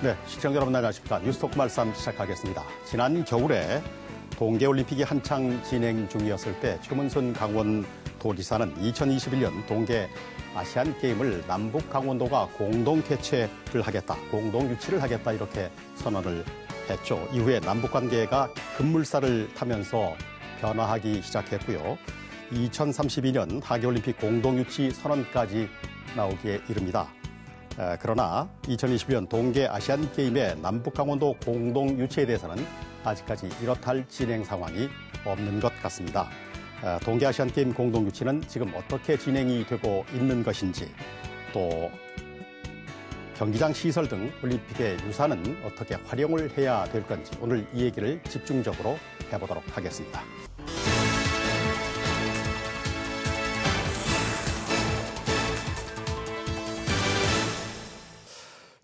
네, 시청자 여러분 안녕하십니까. 뉴스토크 말씀 시작하겠습니다. 지난 겨울에 동계올림픽이 한창 진행 중이었을 때 최문순 강원도지사는 2021년 동계 아시안게임을 남북 강원도가 공동 개최를 하겠다, 공동 유치를 하겠다 이렇게 선언을 했죠. 이후에 남북 관계가 급물살을 타면서 변화하기 시작했고요. 2032년 하계올림픽 공동 유치 선언까지 나오기에 이릅니다. 그러나 2021년 동계 아시안게임의 남북 강원도 공동 유치에 대해서는 아직까지 이렇다 진행 상황이 없는 것 같습니다. 동계 아시안게임 공동 유치는 지금 어떻게 진행이 되고 있는 것인지, 또 경기장 시설 등 올림픽의 유산은 어떻게 활용을 해야 될 건지 오늘 이 얘기를 집중적으로 해보도록 하겠습니다.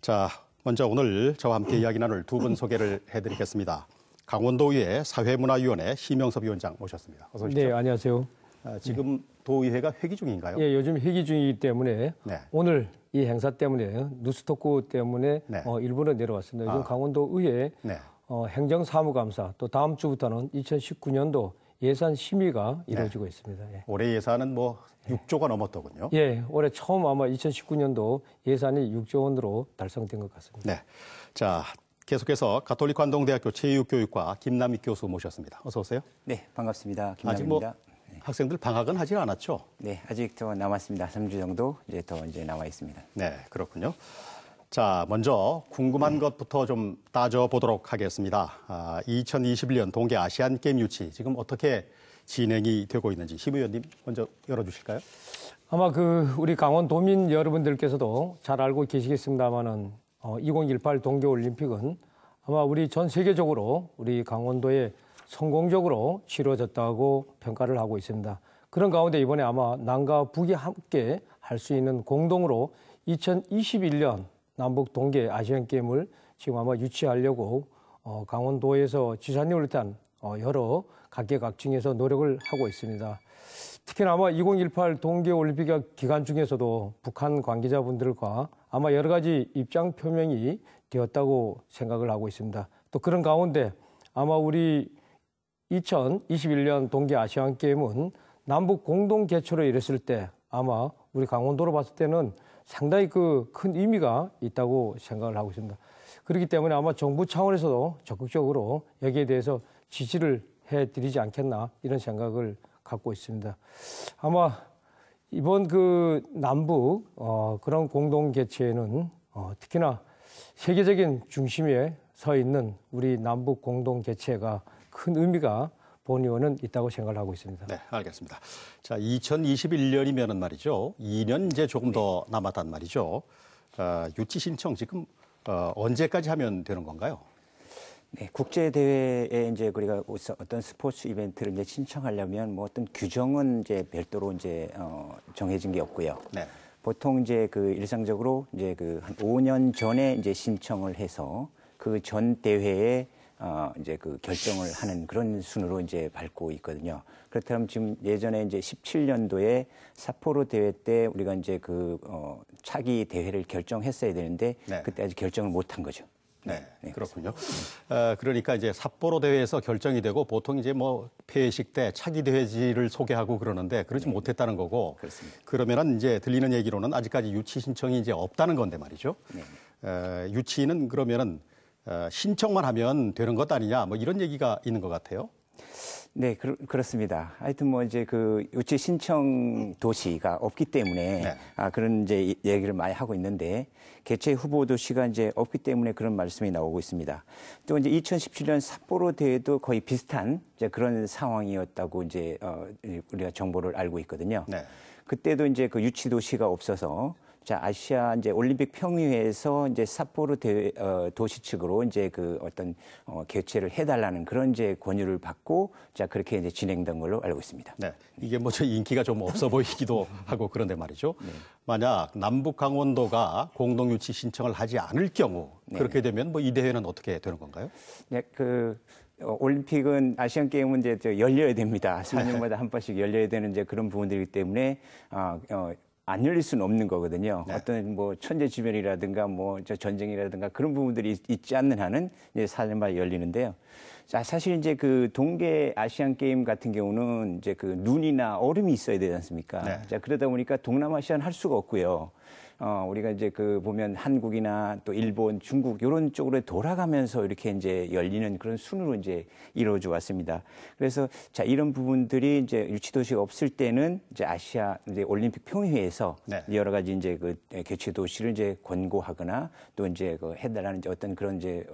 자, 먼저 오늘 저와 함께 이야기 나눌 두 분 소개를 해드리겠습니다. 강원도의회 사회문화위원회 심영섭 위원장 모셨습니다. 어서 오십시오. 네, 안녕하세요. 지금 도의회가 회기 중인가요? 예, 요즘 회기 중이기 때문에 네. 오늘 이 행사 때문에 뉴스토크 때문에 네. 일부러 내려왔습니다. 요즘 강원도의회 네. 행정사무감사, 또 다음 주부터는 2019년도 예산 심의가 이루어지고 있습니다. 예. 올해 예산은 뭐 6조가 넘었더군요. 예, 올해 처음 아마 2019년도 예산이 6조 원으로 달성된 것 같습니다. 네. 자, 계속해서 가톨릭 관동대학교 체육교육과 김남익 교수 모셨습니다. 어서 오세요. 네, 반갑습니다. 아직 뭐 김남입니다. 학생들 방학은 하지 않았죠? 네, 아직 더 남았습니다. 3주 정도 이제 남아 있습니다. 네, 그렇군요. 자, 먼저 궁금한 것부터 좀 따져보도록 하겠습니다. 2021년 동계 아시안게임 유치 지금 어떻게 진행이 되고 있는지 심 의원님 먼저 열어주실까요? 아마 우리 강원도민 여러분들께서도 잘 알고 계시겠습니다만은 2018 동계올림픽은 아마 우리 전 세계적으로 우리 강원도에 성공적으로 치러졌다고 평가를 하고 있습니다. 그런 가운데 이번에 아마 남과 북이 함께 할 수 있는 공동으로 2021년 남북 동계 아시안게임을 지금 아마 유치하려고 강원도에서 지사님을 비롯한 여러 각계각층에서 노력을 하고 있습니다. 특히나 아마 2018 동계올림픽 기간 중에서도 북한 관계자분들과 아마 여러 가지 입장 표명이 되었다고 생각을 하고 있습니다. 또 그런 가운데 아마 우리 2021년 동계 아시안게임은 남북 공동 개최로 이랬을 때 아마 우리 강원도로 봤을 때는 상당히 큰 의미가 있다고 생각을 하고 있습니다. 그렇기 때문에 아마 정부 차원에서도 적극적으로 여기에 대해서 지지를 해드리지 않겠나 이런 생각을 갖고 있습니다. 아마 이번 남북 그런 공동 개최에는 특히나 세계적인 중심에 서 있는 우리 남북 공동 개최가 큰 의미가 본의원은 있다고 생각을 하고 있습니다. 네, 알겠습니다. 자, 2021년이면은 말이죠. 2년 이제 조금 더 남았단 말이죠. 유치 신청 지금 언제까지 하면 되는 건가요? 네, 국제 대회에 이제 우리가 어떤 스포츠 이벤트를 이제 신청하려면 뭐 어떤 규정은 이제 별도로 이제 정해진 게 없고요. 네. 보통 이제 일상적으로 이제 한 5년 전에 이제 신청을 해서 그 전 대회에 이제 결정을 하는 그런 순으로 이제 밟고 있거든요. 그렇다면 지금 예전에 이제 17년도에 삿포로 대회 때 우리가 이제 차기 대회를 결정했어야 되는데 네. 그때 아직 결정을 못 한 거죠. 네, 그렇군요. 그러니까 이제 삿포로 대회에서 결정이 되고 보통 이제 뭐 폐회식 때 차기 대회지를 소개하고 그러는데 그러지 못했다는 거고. 그렇습니다. 그러면은 이제 들리는 얘기로는 아직까지 유치 신청이 이제 없다는 건데 말이죠. 네. 유치는 그러면은 신청만 하면 되는 것 아니냐 뭐 이런 얘기가 있는 것 같아요. 네, 그렇습니다. 하여튼 뭐 이제 유치 신청 도시가 없기 때문에 네. 그런 이제 얘기를 많이 하고 있는데 개최 후보 도시가 이제 없기 때문에 그런 말씀이 나오고 있습니다. 또 이제 2017년 삿포로 대회도 거의 비슷한 이제 그런 상황이었다고 이제 우리가 정보를 알고 있거든요. 네. 그때도 이제 유치 도시가 없어서 자, 아시아 이제 올림픽 평의회에서 이제 삿포로 대회, 도시 측으로 이제 어떤 개최를 해달라는 그런 이제 권유를 받고 자, 그렇게 이제 진행된 걸로 알고 있습니다. 네. 이게 뭐 인기가 좀 없어 보이기도 하고 그런데 말이죠. 네. 만약 남북 강원도가 공동 유치 신청을 하지 않을 경우 그렇게 되면 뭐 이 대회는 어떻게 되는 건가요? 네, 올림픽은 아시안 게임은 이제 열려야 됩니다. 4년마다 한 번씩 열려야 되는 이제 그런 부분들이기 때문에 안 열릴 수는 없는 거거든요. 네. 어떤 뭐 천재지변이라든가 뭐 전쟁이라든가 그런 부분들이 있지 않는 한은 이제 4년마다 열리는데요. 자, 사실 이제 그 동계 아시안 게임 같은 경우는 이제 그 눈이나 얼음이 있어야 되지 않습니까? 네. 자, 그러다 보니까 동남아시아는 할 수가 없고요. 우리가 이제 그 보면 한국이나 또 일본, 중국 이런 쪽으로 돌아가면서 이렇게 이제 열리는 그런 순으로 이제 이루어져 왔습니다. 그래서 자, 이런 부분들이 이제 유치도시가 없을 때는 이제 아시아 이제 올림픽 평의회에서 네. 여러 가지 이제 그 개최 도시를 이제 권고하거나 또 이제 그 해달라는 이제 어떤 그런 이제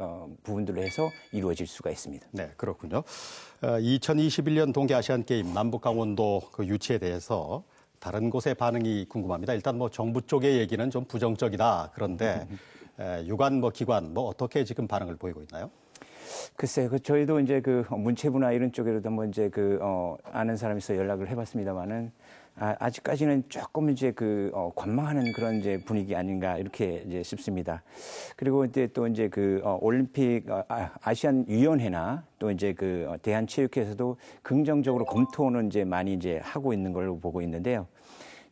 부분들로 해서 이루어질 수가 있습니다. 네, 그렇군요. 2021년 동계 아시안 게임 남북 강원도 그 유치에 대해서 다른 곳의 반응이 궁금합니다. 일단 뭐 정부 쪽의 얘기는 좀 부정적이다. 그런데 유관 뭐 기관 뭐 어떻게 지금 반응을 보이고 있나요? 글쎄요, 저희도 이제 그 문체부나 이런 쪽에로도 한번 이제 아는 사람이 있어 연락을 해봤습니다만은 아직까지는 조금 이제 관망하는 그런 이제 분위기 아닌가 이렇게 이제 싶습니다. 그리고 이제 또 이제 올림픽 아시안 위원회나 또 이제 대한체육회에서도 긍정적으로 검토는 이제 많이 이제 하고 있는 걸로 보고 있는데요.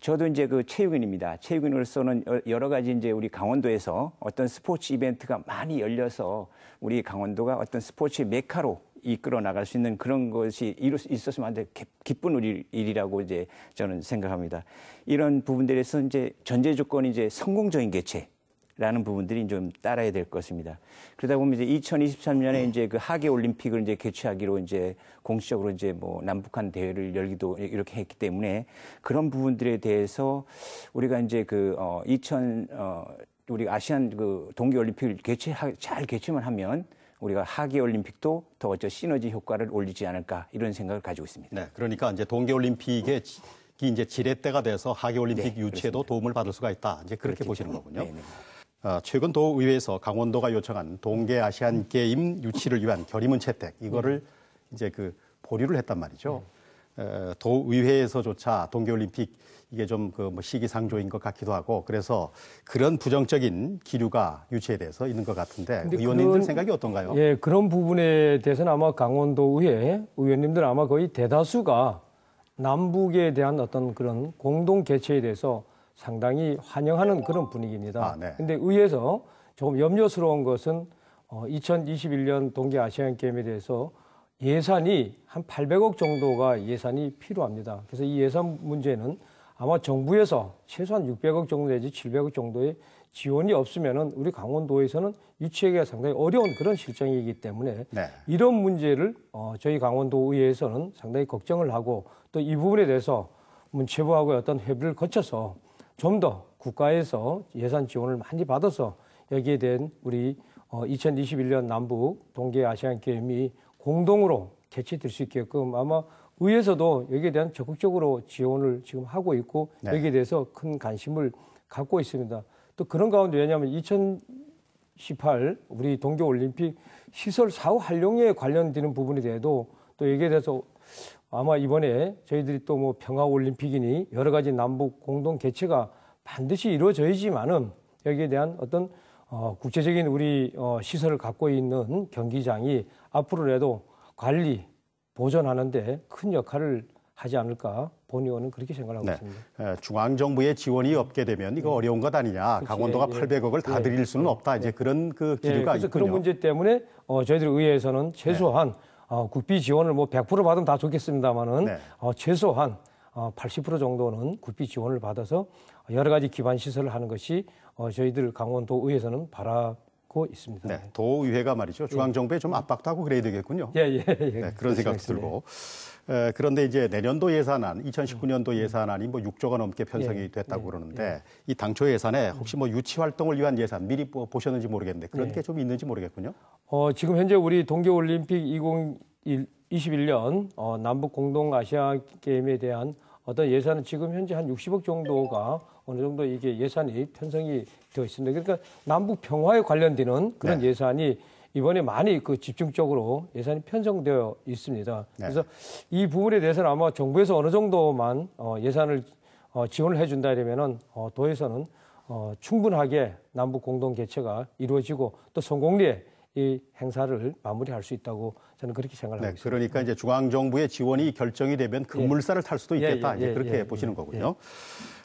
저도 이제 체육인입니다. 체육인으로서는 여러 가지 이제 우리 강원도에서 어떤 스포츠 이벤트가 많이 열려서 우리 강원도가 어떤 스포츠의 메카로 이끌어 나갈 수 있는 그런 것이 있었으면 아주 기쁜 일이라고 이제 저는 생각합니다. 이런 부분들에서 이제 전제 조건이 이제 성공적인 개최라는 부분들이 좀 따라야 될 것입니다. 그러다 보면 이제 2023년에 이제 하계 올림픽을 이제 개최하기로 이제 공식적으로 이제 뭐 남북한 대회를 열기도 이렇게 했기 때문에 그런 부분들에 대해서 우리가 이제 우리 아시안 동계 올림픽을 잘 개최만 하면 우리가 하계 올림픽도 더 시너지 효과를 올리지 않을까 이런 생각을 가지고 있습니다. 네, 그러니까 이제 동계 올림픽의 이제 지렛대가 돼서 하계 올림픽 네, 유치에도 그렇습니다. 도움을 받을 수가 있다. 이제 그렇게 그렇겠죠. 보시는 거군요. 네, 네. 최근 도의회에서 강원도가 요청한 동계 아시안 게임 유치를 위한 결의문 채택 이거를 이제 보류를 했단 말이죠. 도의회에서조차 동계 올림픽 이게 좀 시기상조인 것 같기도 하고 그래서 그런 부정적인 기류가 유치에 대해서 있는 것 같은데 의원님들 생각이 어떤가요? 예, 그런 부분에 대해서는 아마 강원도의회 의원님들 아마 거의 대다수가 남북에 대한 어떤 그런 공동 개최에 대해서 상당히 환영하는 그런 분위기입니다. 그런데 의회에서 조금 염려스러운 것은 2021년 동계 아시안 게임에 대해서 예산이 한 800억 정도가 예산이 필요합니다. 그래서 이 예산 문제는 아마 정부에서 최소한 600억 정도 내지 700억 정도의 지원이 없으면은 우리 강원도에서는 유치하기가 상당히 어려운 그런 실정이기 때문에 네. 이런 문제를 저희 강원도의회에서는 상당히 걱정을 하고 또 이 부분에 대해서 문체부하고의 어떤 협의를 거쳐서 좀 더 국가에서 예산 지원을 많이 받아서 여기에 대한 우리 2021년 남북 동계 아시안 게임이 공동으로 개최될 수 있게끔 아마 의회에서도 여기에 대한 적극적으로 지원을 지금 하고 있고 네. 여기에 대해서 큰 관심을 갖고 있습니다. 또 그런 가운데 왜냐하면 2018 우리 동계올림픽 시설 사후 활용에 관련되는 부분에 대해도 또 여기에 대해서 아마 이번에 저희들이 또 뭐 평화올림픽이니 여러 가지 남북 공동 개최가 반드시 이루어져야지만은 여기에 대한 어떤 국제적인 우리 시설을 갖고 있는 경기장이 앞으로라도 관리 보존하는데 큰 역할을 하지 않을까 본 의원은 그렇게 생각하고 네. 있습니다. 중앙정부의 지원이 없게 되면 이거 어려운 것 아니냐. 강원도가 800억을 다 드릴 수는 없다. 이제 그런 기류가 그래서 있군요. 그런 문제 때문에 저희들 의회에서는 최소한 국비 지원을 뭐 100% 받으면 다 좋겠습니다만은 최소한 80% 정도는 국비 지원을 받아서 여러 가지 기반 시설을 하는 것이 저희들 강원도 의회에서는 바라고 있습니다. 네, 도의회가 말이죠. 중앙정부에 좀 압박도 하고 그래야 되겠군요. 네, 그런 생각도 들고. 그런데 이제 내년도 예산안, 2019년도 예산안이 뭐 6조가 넘게 편성이 됐다고 그러는데 이 당초 예산에 혹시 뭐 유치 활동을 위한 예산 미리 보셨는지 모르겠는데 그런 게 좀 있는지 모르겠군요. 지금 현재 우리 동계올림픽 2021년 남북 공동 아시아 게임에 대한 어떤 예산은 지금 현재 한 60억 정도가 어느 정도 이게 예산이 편성이 되어 있습니다. 그러니까 남북 평화에 관련되는 그런 예산이 이번에 많이 집중적으로 예산이 편성되어 있습니다. 그래서 이 부분에 대해서는 아마 정부에서 어느 정도만 예산을 지원을 해준다 이러면은 도에서는 충분하게 남북 공동 개최가 이루어지고 또 성공리에 이 행사를 마무리할 수 있다고 저는 그렇게 생각을 하고 있습니다. 그러니까 이제 중앙정부의 지원이 결정이 되면 급물살을 탈 수도 있겠다. 이제 그렇게 보시는 거군요.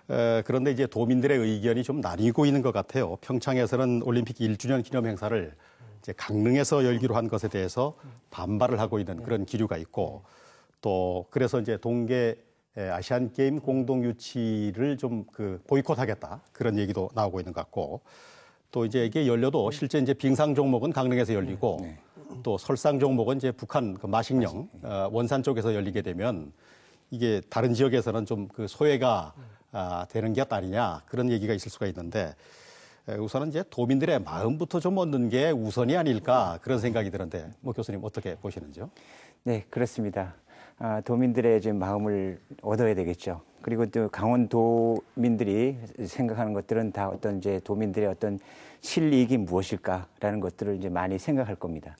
그런데 이제 도민들의 의견이 좀 나뉘고 있는 것 같아요. 평창에서는 올림픽 1주년 기념 행사를 이제 강릉에서 열기로 한 것에 대해서 반발을 하고 있는 그런 기류가 있고 또 그래서 이제 동계 아시안 게임 공동 유치를 좀 보이콧하겠다 그런 얘기도 나오고 있는 것 같고 또 이제 이게 열려도 실제 이제 빙상 종목은 강릉에서 열리고 또 설상 종목은 이제 북한 그 마식령 원산 쪽에서 열리게 되면 이게 다른 지역에서는 좀 소외가 되는 게 아니냐 그런 얘기가 있을 수가 있는데 우선은 이제 도민들의 마음부터 좀 얻는 게 우선이 아닐까 그런 생각이 드는데 뭐 교수님 어떻게 보시는지요? 네, 그렇습니다. 도민들의 지금 마음을 얻어야 되겠죠. 그리고 또 강원도민들이 생각하는 것들은 다 어떤 이제 도민들의 어떤 실이익이 무엇일까라는 것들을 이제 많이 생각할 겁니다.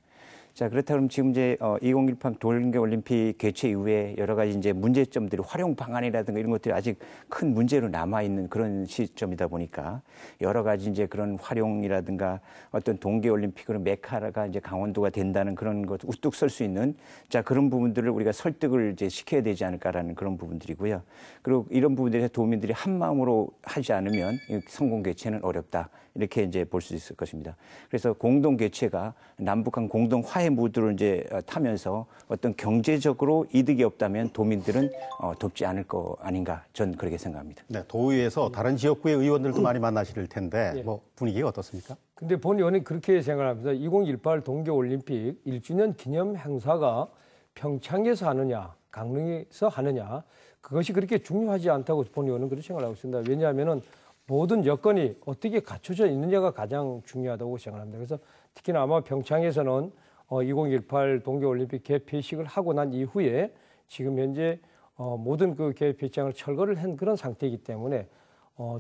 자, 그렇다면 지금 이제 2018 동계올림픽 개최 이후에 여러 가지 이제 문제점들이 활용 방안이라든가 이런 것들이 아직 큰 문제로 남아있는 그런 시점이다 보니까 여러 가지 이제 그런 활용이라든가 어떤 동계올림픽으로 메카가 이제 강원도가 된다는 그런 것 우뚝 설 수 있는 자, 그런 부분들을 우리가 설득을 이제 시켜야 되지 않을까라는 그런 부분들이고요. 그리고 이런 부분들에서 도민들이 한 마음으로 하지 않으면 성공 개최는 어렵다. 이렇게 이제 볼 수 있을 것입니다. 그래서 공동 개최가 남북한 공동 화해 무드를 이제 타면서 어떤 경제적으로 이득이 없다면 도민들은 돕지 않을 거 아닌가 전 그렇게 생각합니다. 네, 도의회에서 다른 지역구의 의원들도 많이 만나실 텐데 뭐 분위기가 어떻습니까? 근데 본 의원은 그렇게 생각합니다. 2018 동계올림픽 1주년 기념 행사가 평창에서 하느냐, 강릉에서 하느냐 그것이 그렇게 중요하지 않다고 본 의원은 그렇게 생각하고 있습니다. 왜냐하면은 모든 여건이 어떻게 갖춰져 있느냐가 가장 중요하다고 생각합니다. 그래서 특히나 아마 평창에서는 2018 동계올림픽 개폐식을 하고 난 이후에 지금 현재 모든 그 개폐장을 철거를 한 그런 상태이기 때문에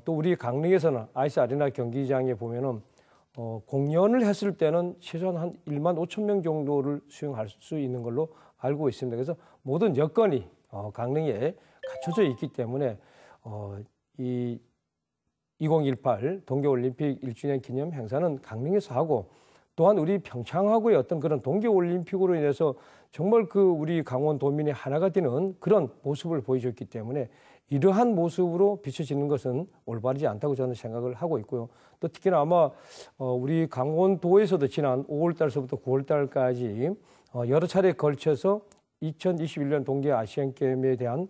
또 우리 강릉에서는 아이스 아레나 경기장에 보면은 공연을 했을 때는 최소한 한 1만 5천 명 정도를 수용할 수 있는 걸로 알고 있습니다. 그래서 모든 여건이 강릉에 갖춰져 있기 때문에 이 2018 동계올림픽 1주년 기념 행사는 강릉에서 하고 또한 우리 평창하고의 어떤 그런 동계올림픽으로 인해서 정말 우리 강원도민이 하나가 되는 그런 모습을 보여줬기 때문에 이러한 모습으로 비춰지는 것은 올바르지 않다고 저는 생각을 하고 있고요. 또 특히나 아마 우리 강원도에서도 지난 5월 달서부터 9월 달까지 여러 차례 걸쳐서 2021년 동계 아시안 게임에 대한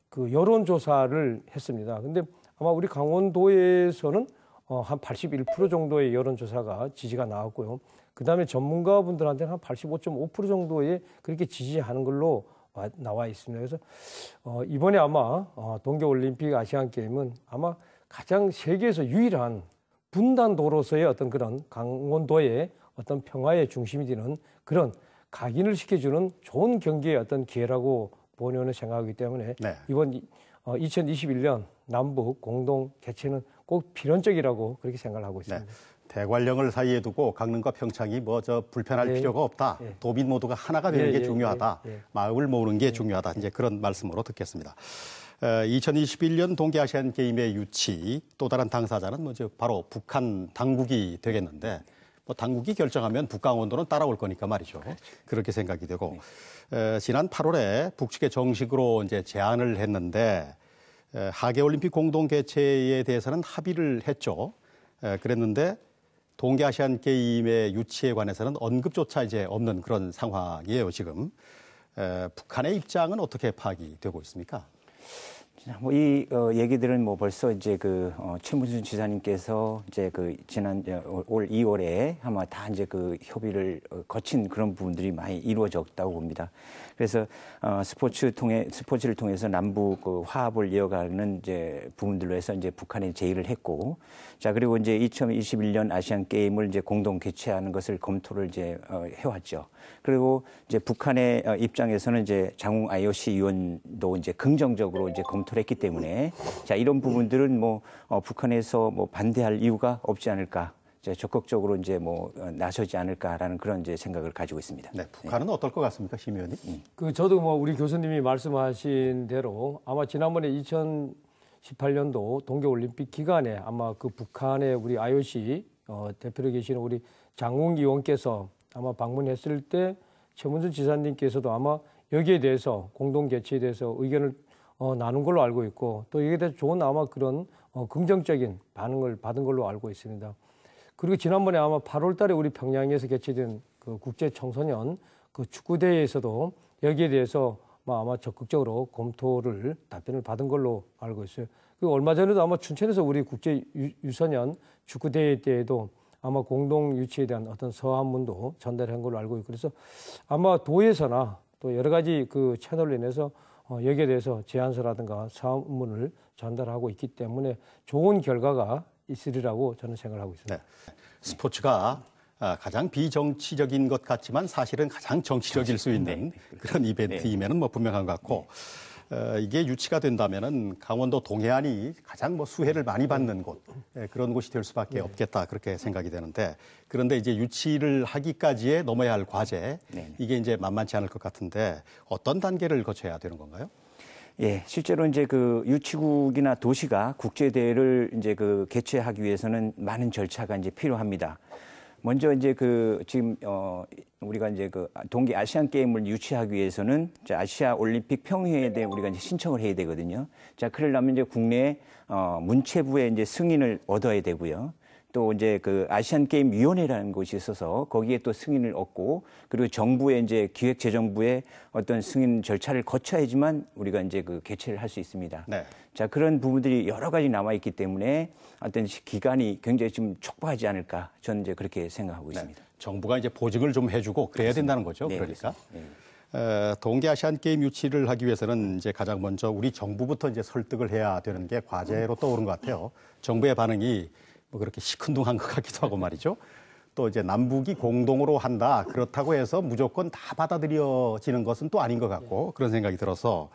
그 여론조사를 했습니다. 근데 아마 우리 강원도에서는 한 81% 정도의 여론조사가 지지가 나왔고요. 그다음에 전문가분들한테는 한 85.5% 정도의 그렇게 지지하는 걸로 나와 있습니다. 그래서 이번에 아마 동계올림픽 아시안게임은 아마 가장 세계에서 유일한 분단도로서의 어떤 그런 강원도의 어떤 평화의 중심이 되는 그런 각인을 시켜주는 좋은 경기의 어떤 기회라고 본 의원은 생각하기 때문에 네. 이번 2021년 남북 공동 개최는 꼭 필연적이라고 그렇게 생각을 하고 있습니다. 네. 대관령을 사이에 두고 강릉과 평창이 불편할 필요가 없다. 도민 모두가 하나가 되는 게 중요하다. 마음을 모으는 게 중요하다. 이제 그런 말씀으로 듣겠습니다. 2021년 동계아시안 게임의 유치 또 다른 당사자는 바로 북한 당국이 되겠는데 당국이 결정하면 북강원도는 따라올 거니까 말이죠. 그렇게 생각이 되고 지난 8월에 북측에 정식으로 이제 제안을 했는데 하계올림픽 공동 개최에 대해서는 합의를 했죠. 그랬는데 동계아시안 게임의 유치에 관해서는 언급조차 이제 없는 그런 상황이에요, 지금. 북한의 입장은 어떻게 파악이 되고 있습니까? 이 얘기들은 벌써 이제 최문순 지사님께서 이제 지난 올 2월에 아마 다 이제 협의를 거친 그런 부분들이 많이 이루어졌다고 봅니다. 그래서 스포츠를 통해서 남북 화합을 이어가는 이제 부분들로 해서 이제 북한에 제의를 했고, 자 그리고 이제 2021년 아시안 게임을 이제 공동 개최하는 것을 검토를 이제 해왔죠. 그리고 이제 북한의 입장에서는 이제 장웅 IOC 위원도 이제 긍정적으로 이제 검토를 했기 때문에 자 이런 부분들은 북한에서 반대할 이유가 없지 않을까. 적극적으로 이제 나서지 않을까라는 그런 이제 생각을 가지고 있습니다. 네, 북한은 어떨 것 같습니까, 심 의원님? 저도 우리 교수님이 말씀하신 대로 아마 지난번에 2018년도 동계올림픽 기간에 아마 북한의 우리 IOC 대표로 계시는 우리 장웅 의원께서 아마 방문했을 때 최문순 지사님께서도 아마 여기에 대해서 공동 개최에 대해서 의견을 나눈 걸로 알고 있고 또 이에 대해서 좋은 아마 그런 긍정적인 반응을 받은 걸로 알고 있습니다. 그리고 지난번에 아마 8월 달에 우리 평양에서 개최된 그 국제 청소년 그 축구대회에서도 여기에 대해서 아마 적극적으로 검토를 답변을 받은 걸로 알고 있어요. 그리고 얼마 전에도 아마 춘천에서 우리 국제 유소년 축구대회 때에도 아마 공동 유치에 대한 어떤 서한문도 전달한 걸로 알고 있고 그래서 아마 도에서나 또 여러 가지 그 채널로 인해서 여기에 대해서 제안서라든가 서한문을 전달하고 있기 때문에 좋은 결과가 있으리라고 저는 생각을 하고 있습니다. 네. 스포츠가 가장 비정치적인 것 같지만 사실은 가장 정치적일 수 있는 그런 이벤트임에는 뭐 분명한 것 같고 이게 유치가 된다면은 강원도 동해안이 가장 뭐 수혜를 많이 받는 곳 그런 곳이 될 수밖에 없겠다 그렇게 생각이 되는데 그런데 이제 유치를 하기까지에 넘어야 할 과제 이게 이제 만만치 않을 것 같은데 어떤 단계를 거쳐야 되는 건가요? 예, 실제로 이제 그 유치국이나 도시가 국제대회를 이제 그 개최하기 위해서는 많은 절차가 이제 필요합니다. 먼저 이제 그 지금 우리가 이제 그 동계 아시안 게임을 유치하기 위해서는 이제 아시아 올림픽 평의회에 대해 우리가 이제 신청을 해야 되거든요. 자, 그러려면 이제 국내 문체부의 이제 승인을 얻어야 되고요. 또 이제 그 아시안 게임 위원회라는 곳이 있어서 거기에 또 승인을 얻고 그리고 정부의 이제 기획재정부의 어떤 승인 절차를 거쳐야지만 우리가 이제 그 개최를 할 수 있습니다. 네. 자, 그런 부분들이 여러 가지 남아 있기 때문에 어떤 기간이 굉장히 좀 촉박하지 않을까 저는 이제 그렇게 생각하고 있습니다. 네. 정부가 이제 보증을 좀 해주고 그래야 된다는 거죠. 네, 그러니까. 네. 동계 아시안 게임 유치를 하기 위해서는 이제 가장 먼저 우리 정부부터 이제 설득을 해야 되는 게 과제로 떠오른 것 같아요. 정부의 반응이 뭐 그렇게 시큰둥한 것 같기도 하고 말이죠. 또 이제 남북이 공동으로 한다. 그렇다고 해서 무조건 다 받아들여지는 것은 또 아닌 것 같고 그런 생각이 들어서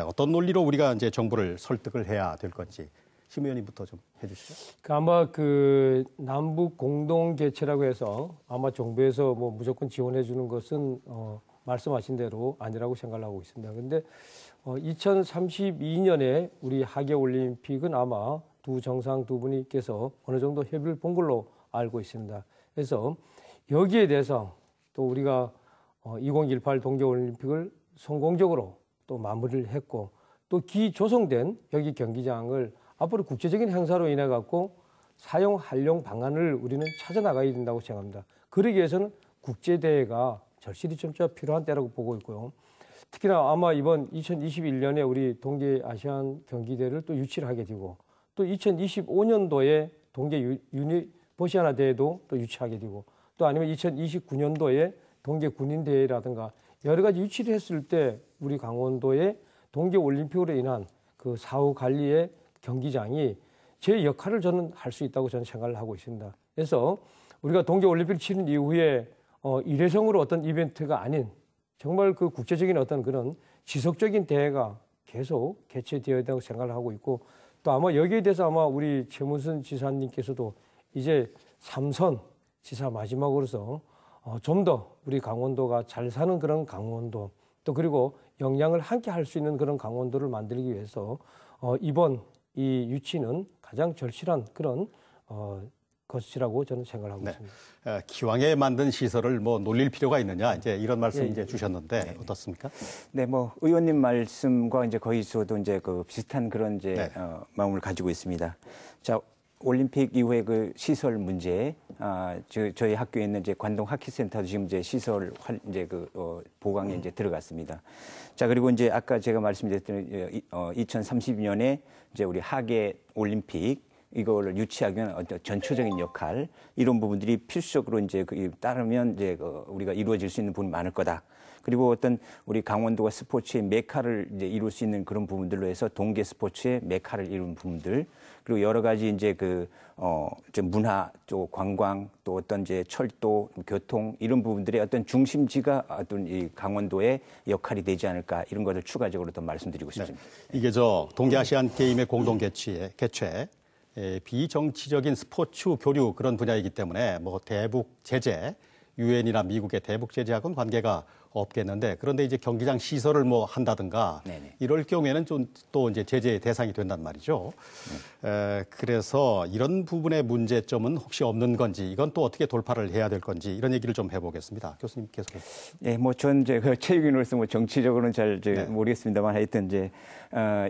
어떤 논리로 우리가 이제 정부를 설득을 해야 될 건지 심 의원님부터 좀 해주시죠. 아마 그 남북 공동 개최라고 해서 아마 정부에서 뭐 무조건 지원해 주는 것은 말씀하신 대로 아니라고 생각을 하고 있습니다. 그런데 2032년에 우리 하계 올림픽은 아마 두 정상 두 분께서 어느 정도 협의를 본 걸로 알고 있습니다. 그래서 여기에 대해서 또 우리가 2018 동계올림픽을 성공적으로 또 마무리를 했고 또 기조성된 여기 경기장을 앞으로 국제적인 행사로 인해 갖고 사용 활용 방안을 우리는 찾아 나가야 된다고 생각합니다. 그러기 위해서는 국제대회가 절실히 좀 필요한 때라고 보고 있고요. 특히나 아마 이번 2021년에 우리 동계 아시안 경기대회를 또 유치를 하게 되고 또 2025년도에 동계 유니버시아나 대회도 또 유치하게 되고 또 아니면 2029년도에 동계 군인대회라든가 여러 가지 유치를 했을 때 우리 강원도의 동계 올림픽으로 인한 그 사후 관리의 경기장이 제 역할을 저는 할 수 있다고 저는 생각을 하고 있습니다. 그래서 우리가 동계 올림픽을 치른 이후에 일회성으로 어떤 이벤트가 아닌 정말 그 국제적인 어떤 그런 지속적인 대회가 계속 개최되어야 된다고 생각을 하고 있고 또 아마 여기에 대해서 아마 우리 최문순 지사님께서도 이제 3선 지사 마지막으로서 좀 더 우리 강원도가 잘 사는 그런 강원도 또 그리고 역량을 함께 할 수 있는 그런 강원도를 만들기 위해서 이번 이 유치는 가장 절실한 그런 것이라고 저는 생각을 하고 있습니다. 기왕에 만든 시설을 뭐 놀릴 필요가 있느냐 이제 이런 말씀 이제 주셨는데 어떻습니까? 네, 뭐 의원님 말씀과 이제 거의 저도 이제 그 비슷한 그런 이제 마음을 가지고 있습니다. 자, 올림픽 이후에 그 시설 문제, 저희 학교에 있는 이제 관동 하키센터도 지금 이제 시설 이제 그 보강에 이제 들어갔습니다. 자, 그리고 이제 아까 제가 말씀드렸던 2030년에 이제 우리 하계 올림픽 이거를 유치하기 위한 어떤 전초적인 역할 이런 부분들이 필수적으로 이제 따르면 이제 우리가 이루어질 수 있는 부분이 많을 거다. 그리고 어떤 우리 강원도가 스포츠의 메카를 이제 이룰 수 있는 그런 부분들로 해서 동계 스포츠의 메카를 이루는 부분들 그리고 여러 가지 이제 문화 또 관광 또 어떤 이제 철도 교통 이런 부분들의 어떤 중심지가 어떤 이 강원도의 역할이 되지 않을까 이런 것을 추가적으로 더 말씀드리고 싶습니다. 네. 이게 동계 아시안 게임의 공동 개최 비정치적인 스포츠 교류 그런 분야이기 때문에 뭐 대북 제재 유엔이나 미국의 대북 제재하고는 관계가 없겠는데 그런데 이제 경기장 시설을 뭐 한다든가 네네. 이럴 경우에는 좀 또 이제 제재의 대상이 된단 말이죠. 그래서 이런 부분의 문제점은 혹시 없는 건지 이건 또 어떻게 돌파를 해야 될 건지 이런 얘기를 좀 해보겠습니다. 교수님 계속해 주시죠. 예, 뭐 전 이제 그 체육인으로서 뭐 정치적으로는 잘 네. 모르겠습니다만 하여튼 이제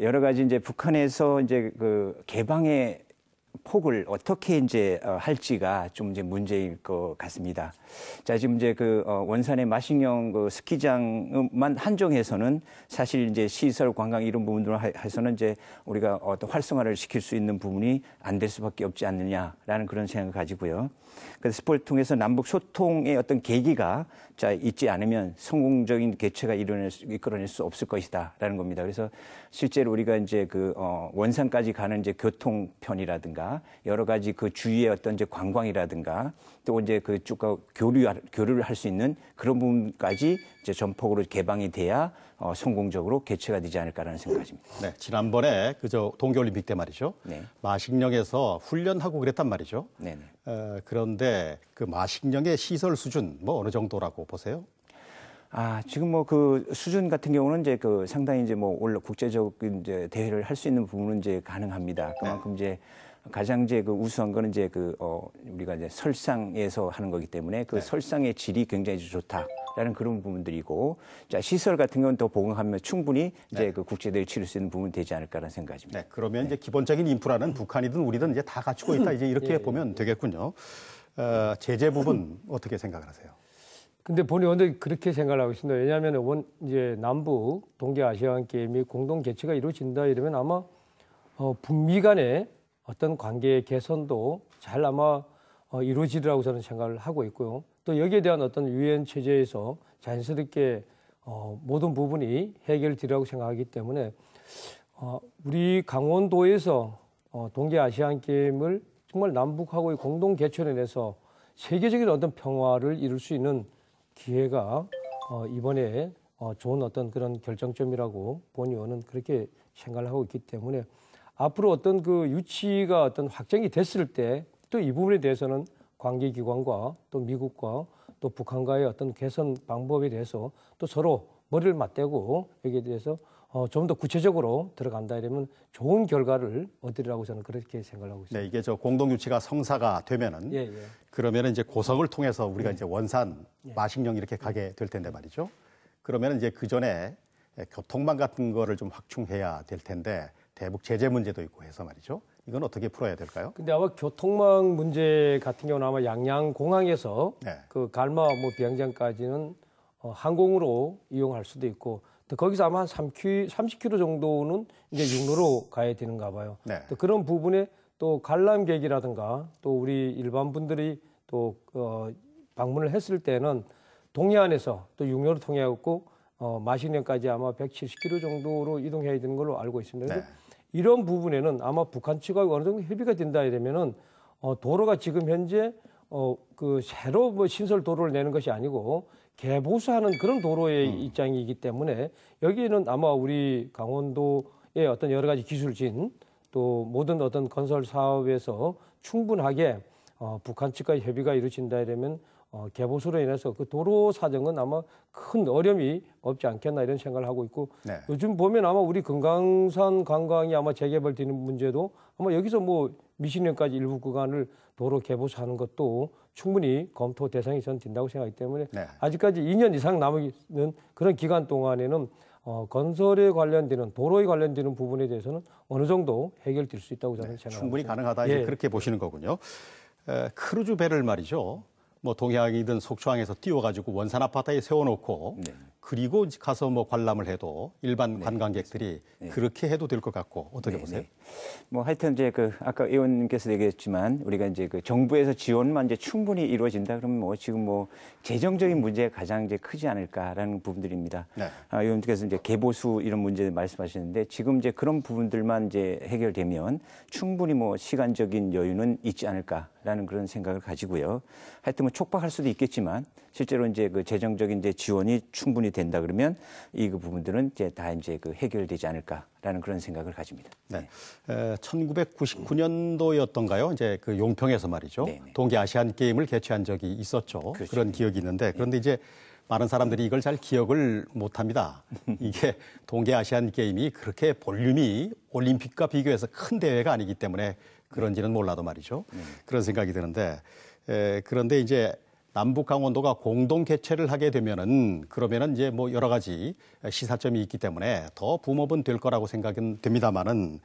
여러 가지 이제 북한에서 이제 그 개방의 폭을 어떻게 이제 할지가 좀 이제 문제일 것 같습니다. 자, 지금 이제 그 원산의 마식령 그 스키장만 한정해서는 사실 이제 시설 관광 이런 부분들로 해서는 이제 우리가 어떤 활성화를 시킬 수 있는 부분이 안 될 수밖에 없지 않느냐라는 그런 생각을 가지고요. 그래서 스포를 통해서 남북 소통의 어떤 계기가 자 있지 않으면 성공적인 개최가 이끌어낼 수 없을 것이다라는 겁니다. 그래서 실제로 우리가 이제 그 원산까지 가는 이제 교통편이라든가 여러 가지 그 주위의 어떤 이제 관광이라든가 또 이제 그 쭉 교류를 할 수 있는 그런 부분까지 이제 전폭으로 개방이 돼야 성공적으로 개최가 되지 않을까라는 생각입니다. 네, 지난번에 그저 동계올림픽 때 말이죠. 네. 마식령에서 훈련하고 그랬단 말이죠. 네네. 그런데 그 마식령의 시설 수준 뭐 어느 정도라고 보세요? 지금 뭐 그 수준 같은 경우는 이제 그 상당히 이제 뭐 국제적인 이제 대회를 할 수 있는 부분은 이제 가능합니다. 그만큼 이제 가장 이제 그 우수한 거는 이제 우리가 이제 설상에서 하는 거기 때문에 그 설상의 질이 굉장히 좋다라는 그런 부분들이고, 자, 시설 같은 경우는 더 보강하면 충분히 이제 그 국제대회 치를 수 있는 부분이 되지 않을까라는 생각입니다. 네, 그러면 이제 기본적인 인프라는 북한이든 우리든 이제 다 갖추고 있다 이제 이렇게 보면 되겠군요. 제재 부분 어떻게 생각을 하세요? 근데 본의원도 그렇게 생각을 하고 있습니다. 왜냐하면 이제 남북 동계아시안 게임이 공동 개최가 이루어진다 이러면 아마 북미 간의 어떤 관계의 개선도 잘 아마 이루어지리라고 저는 생각을 하고 있고요. 또 여기에 대한 어떤 유엔 체제에서 자연스럽게 모든 부분이 해결되리라고 생각하기 때문에 우리 강원도에서 동계아시안 게임을 정말 남북하고의 공동 개최해내서 세계적인 어떤 평화를 이룰 수 있는 기회가 이번에 좋은 어떤 그런 결정점이라고 본 의원은 그렇게 생각을 하고 있기 때문에 앞으로 어떤 그 유치가 어떤 확정이 됐을 때 또 이 부분에 대해서는 관계기관과 또 미국과 또 북한과의 어떤 개선 방법에 대해서 또 서로 머리를 맞대고 여기에 대해서 좀 더 구체적으로 들어간다 이러면 좋은 결과를 얻으리라고 저는 그렇게 생각을 하고 있습니다. 네, 이게 저 공동 유치가 성사가 되면은 그러면은 이제 고성을 통해서 우리가 이제 원산, 마식령 이렇게 가게 될 텐데 말이죠. 그러면은 이제 그 전에 교통망 같은 거를 좀 확충해야 될 텐데 대북 제재 문제도 있고 해서 말이죠. 이건 어떻게 풀어야 될까요? 근데 아마 교통망 문제 같은 경우는 아마 양양 공항에서 그 갈마 비행장까지는 항공으로 이용할 수도 있고 또 거기서 아마 한 30km 정도는 이제 육로로 가야 되는가 봐요. 또 그런 부분에 또 관람객이라든가 또 우리 일반 분들이 또 방문을 했을 때는 동해안에서 또 육로를 통해 갖고 마식령까지 아마 170km 정도로 이동해야 되는 걸로 알고 있습니다. 이런 부분에는 아마 북한 측하고 어느 정도 협의가 된다 이러면은 도로가 지금 현재 그 새로 뭐 신설 도로를 내는 것이 아니고 개보수하는 그런 도로의 입장이기 때문에 여기에는 아마 우리 강원도의 어떤 여러 가지 기술진 또 모든 어떤 건설 사업에서 충분하게 북한 측과의 협의가 이루어진다 이러면 개보수로 인해서 그 도로 사정은 아마 큰 어려움이 없지 않겠나 이런 생각을 하고 있고 요즘 보면 아마 우리 금강산 관광이 아마 재개발되는 문제도 아마 여기서 뭐 미신령까지 일부 구간을 도로 개보수하는 것도 충분히 검토 대상이 전 된다고 생각하기 때문에 아직까지 2년 이상 남은 그런 기간 동안에는 건설에 관련되는 도로에 관련되는 부분에 대해서는 어느 정도 해결될 수 있다고 저는 생각합니다. 충분히 가능하다 이제 그렇게 보시는 거군요. 크루즈 배를 말이죠. 뭐 동해안이든 속초항에서 띄워가지고 원산 아파트에 세워놓고 그리고 가서 뭐 관람을 해도 일반 관광객들이 그렇게 해도 될 것 같고 어떻게 보세요? 뭐 하여튼 이제 그 아까 의원님께서 얘기했지만 우리가 이제 그 정부에서 지원만 이제 충분히 이루어진다 그러면 뭐 지금 뭐 재정적인 문제가 가장 이제 크지 않을까라는 부분들입니다. 의원님께서 이제 개보수 이런 문제 말씀하시는데 지금 이제 그런 부분들만 이제 해결되면 충분히 뭐 시간적인 여유는 있지 않을까라는 그런 생각을 가지고요. 하여튼 뭐 촉박할 수도 있겠지만 실제로 이제 그 재정적인 이제 지원이 충분히 된다 그러면 이 그 부분들은 이제 다 이제 그 해결되지 않을까라는 그런 생각을 가집니다. 네. 1999년도였던가요? 이제 그 용평에서 말이죠. 네네. 동계 아시안 게임을 개최한 적이 있었죠. 그렇죠. 그런 기억이 있는데 그런데 이제 많은 사람들이 이걸 잘 기억을 못 합니다. 이게 동계 아시안 게임이 그렇게 볼륨이 올림픽과 비교해서 큰 대회가 아니기 때문에 그런지는 몰라도 말이죠. 그런 생각이 드는데 그런데 이제 남북 강원도가 공동 개최를 하게 되면은 그러면은 이제 뭐 여러 가지 시사점이 있기 때문에 더 붐업은 될 거라고 생각은 됩니다만은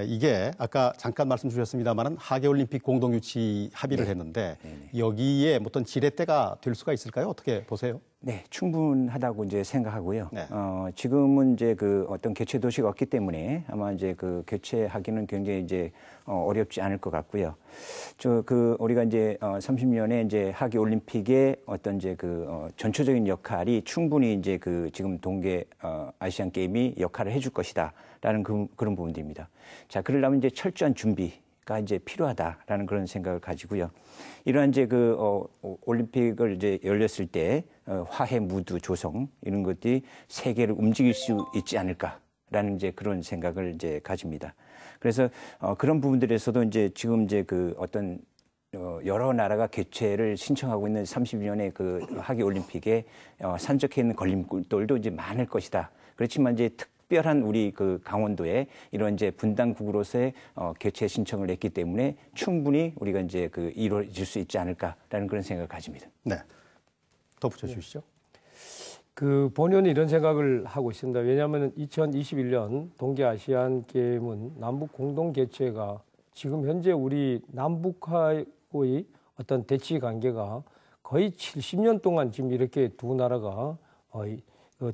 이게 아까 잠깐 말씀 주셨습니다만은 하계올림픽 공동 유치 합의를 했는데 여기에 어떤 지렛대가 될 수가 있을까요? 어떻게 보세요? 네, 충분하다고 이제 생각하고요. 네. 지금은 이제 그 어떤 개최 도시가 없기 때문에 아마 이제 그 개최하기는 굉장히 이제 어렵지 않을 것 같고요. 우리가 이제 30년에 이제 하계 올림픽의 어떤 이제 전초적인 역할이 충분히 이제 지금 동계 아시안 게임이 역할을 해줄 것이다라는 그런 부분들입니다. 자, 그러려면 이제 철저한 준비가 이제 필요하다라는 그런 생각을 가지고요. 이러한 이제 올림픽을 이제 열렸을 때 화해 무드 조성 이런 것들이 세계를 움직일 수 있지 않을까라는 이제 그런 생각을 이제 가집니다. 그래서 그런 부분들에서도 이제 지금 이제 어떤 여러 나라가 개최를 신청하고 있는 30년의 하계 올림픽에 산적해 있는 걸림돌도 이제 많을 것이다. 그렇지만 이제 특별한 우리 강원도에 이런 이제 분당국으로서의 개최 신청을 했기 때문에 충분히 우리가 이제 이루어질 수 있지 않을까라는 그런 생각을 가집니다. 네. 덧붙여 주시죠. 본연이 이런 생각을 하고 있습니다. 왜냐하면 2021년 동계 아시안 게임은 남북 공동 개최가 지금 현재 우리 남북하고의 어떤 대치 관계가 거의 70년 동안 지금 이렇게 두 나라가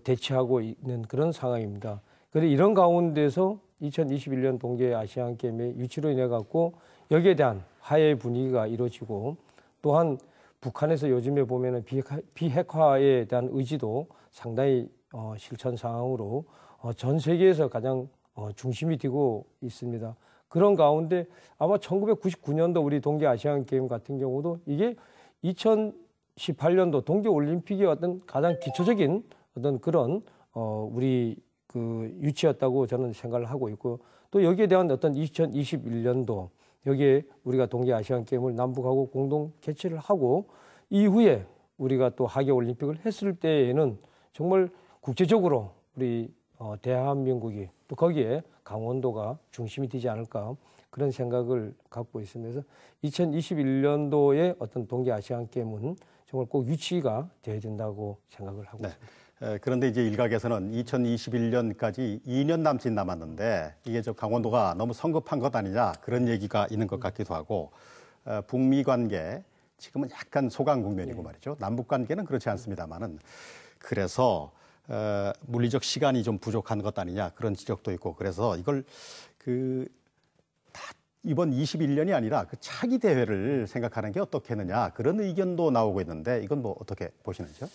대치하고 있는 그런 상황입니다. 그래서 이런 가운데서 2021년 동계 아시안 게임의 유치로 인해 갖고 여기에 대한 화해 분위기가 이루어지고 또한 북한에서 요즘에 보면은 비핵화에 대한 의지도 상당히 실천 상황으로 전 세계에서 가장 중심이 되고 있습니다. 그런 가운데 아마 1999년도 우리 동계 아시안 게임 같은 경우도 이게 2018년도 동계 올림픽의 어떤 가장 기초적인 어떤 그런 우리 유치였다고 저는 생각을 하고 있고 또 여기에 대한 어떤 2021년도 여기에 우리가 동계 아시안 게임을 남북하고 공동 개최를 하고 이후에 우리가 또 하계 올림픽을 했을 때에는 정말 국제적으로 우리 대한민국이 또 거기에 강원도가 중심이 되지 않을까 그런 생각을 갖고 있습니다. 그래서 2021년도에 어떤 동계 아시안 게임은 정말 꼭 유치가 되어야 된다고 생각을 하고 있습니다. 그런데 이제 일각에서는 2021년까지 2년 남짓 남았는데 이게 강원도가 너무 성급한 것 아니냐 그런 얘기가 있는 것 같기도 하고 북미 관계 지금은 약간 소강 국면이고 말이죠. 남북 관계는 그렇지 않습니다만은 그래서 물리적 시간이 좀 부족한 것 아니냐 그런 지적도 있고 그래서 이걸 다 이번 21년이 아니라 차기 대회를 생각하는 게 어떻겠느냐 그런 의견도 나오고 있는데 이건 뭐 어떻게 보시는지요?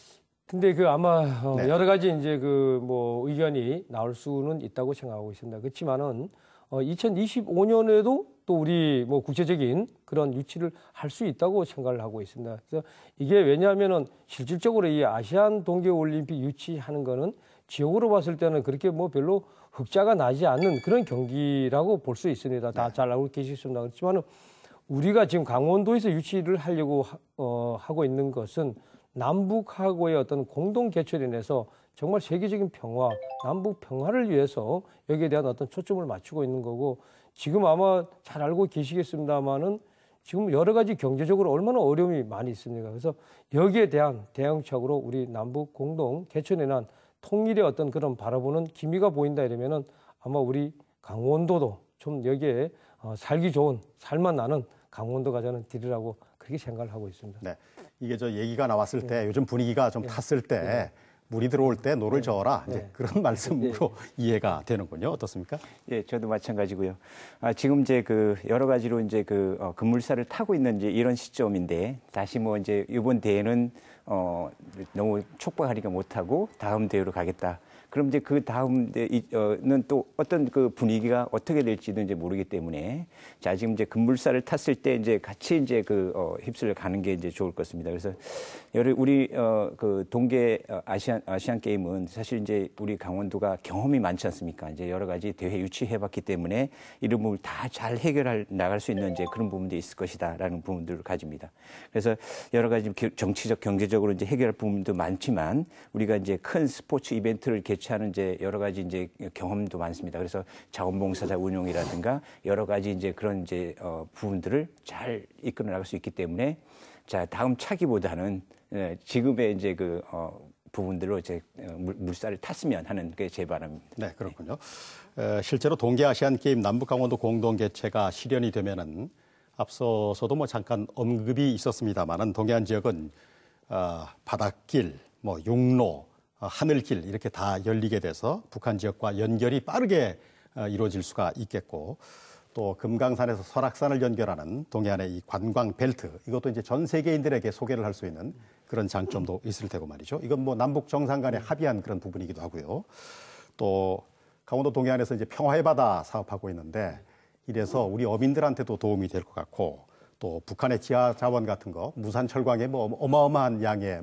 근데 아마 여러 가지 이제 의견이 나올 수는 있다고 생각하고 있습니다. 그렇지만은 2025년에도 또 우리 국제적인 그런 유치를 할 수 있다고 생각을 하고 있습니다. 그래서 이게 왜냐하면은 실질적으로 이 아시안 동계 올림픽 유치하는 거는 지역으로 봤을 때는 그렇게 별로 흑자가 나지 않는 그런 경기라고 볼 수 있습니다. 다 잘 알고 계시겠습니다. 그렇지만은 우리가 지금 강원도에서 유치를 하려고 하고 있는 것은 남북하고의 어떤 공동 개최로 인해서 정말 세계적인 평화, 남북 평화를 위해서 여기에 대한 어떤 초점을 맞추고 있는 거고 지금 아마 잘 알고 계시겠습니다만은 지금 여러 가지 경제적으로 얼마나 어려움이 많이 있습니까? 그래서 여기에 대한 대응책으로 우리 남북 공동 개최에 대한 통일의 어떤 그런 바라보는 기미가 보인다 이러면은 아마 우리 강원도도 좀 여기에 살기 좋은 살만 나는 강원도가 저는 되리라고 그렇게 생각을 하고 있습니다. 네. 이게 얘기가 나왔을 때 요즘 분위기가 좀 탔을 때 물이 들어올 때 노를 저어라 이제 그런 말씀으로 이해가 되는군요. 어떻습니까? 예, 저도 마찬가지고요. 지금 이제 여러 가지로 이제 급물살을 타고 있는 이제 이런 시점인데 다시 이제 이번 대회는 너무 촉박하니까 못하고 다음 대회로 가겠다. 그럼 이제 그 다음 대회는 또 어떤 그 분위기가 어떻게 될지도 이제 모르기 때문에 자, 지금 이제 급물살을 탔을 때 이제 같이 이제 휩쓸려 가는 게 이제 좋을 것 같습니다. 그래서 우리 그 동계 아시안 게임은 사실 이제 우리 강원도가 경험이 많지 않습니까? 이제 여러 가지 대회 유치해 봤기 때문에 이런 부분을 다 잘 나갈 수 있는 이제 그런 부분도 있을 것이다라는 부분들을 가집니다. 그래서 여러 가지 정치적, 경제적으로 이제 해결할 부분도 많지만 우리가 이제 큰 스포츠 이벤트를 개최하는 이제 여러 가지 이제 경험도 많습니다. 그래서 자원봉사자 운용이라든가 여러 가지 이제 그런 이제 부분들을 잘 이끌어 나갈 수 있기 때문에 자, 다음 차기보다는 지금의 이제 부분들로 이제 물살을 탔으면 하는 게 제 바람입니다. 네, 그렇군요. 실제로 동계 아시안 게임 남북 강원도 공동 개최가 실현이 되면은 앞서서도 뭐 잠깐 언급이 있었습니다만은 동해안 지역은 바닷길, 뭐 육로, 하늘길 이렇게 다 열리게 돼서 북한 지역과 연결이 빠르게 이루어질 수가 있겠고 또 금강산에서 설악산을 연결하는 동해안의 이 관광 벨트 이것도 이제 전 세계인들에게 소개를 할 수 있는 그런 장점도 있을 테고 말이죠. 이건 뭐 남북 정상 간에 합의한 그런 부분이기도 하고요. 또 강원도 동해안에서 이제 평화의 바다 사업하고 있는데 이래서 우리 어민들한테도 도움이 될 것 같고 또 북한의 지하 자원 같은 거 무산 철강에 뭐 어마어마한 양의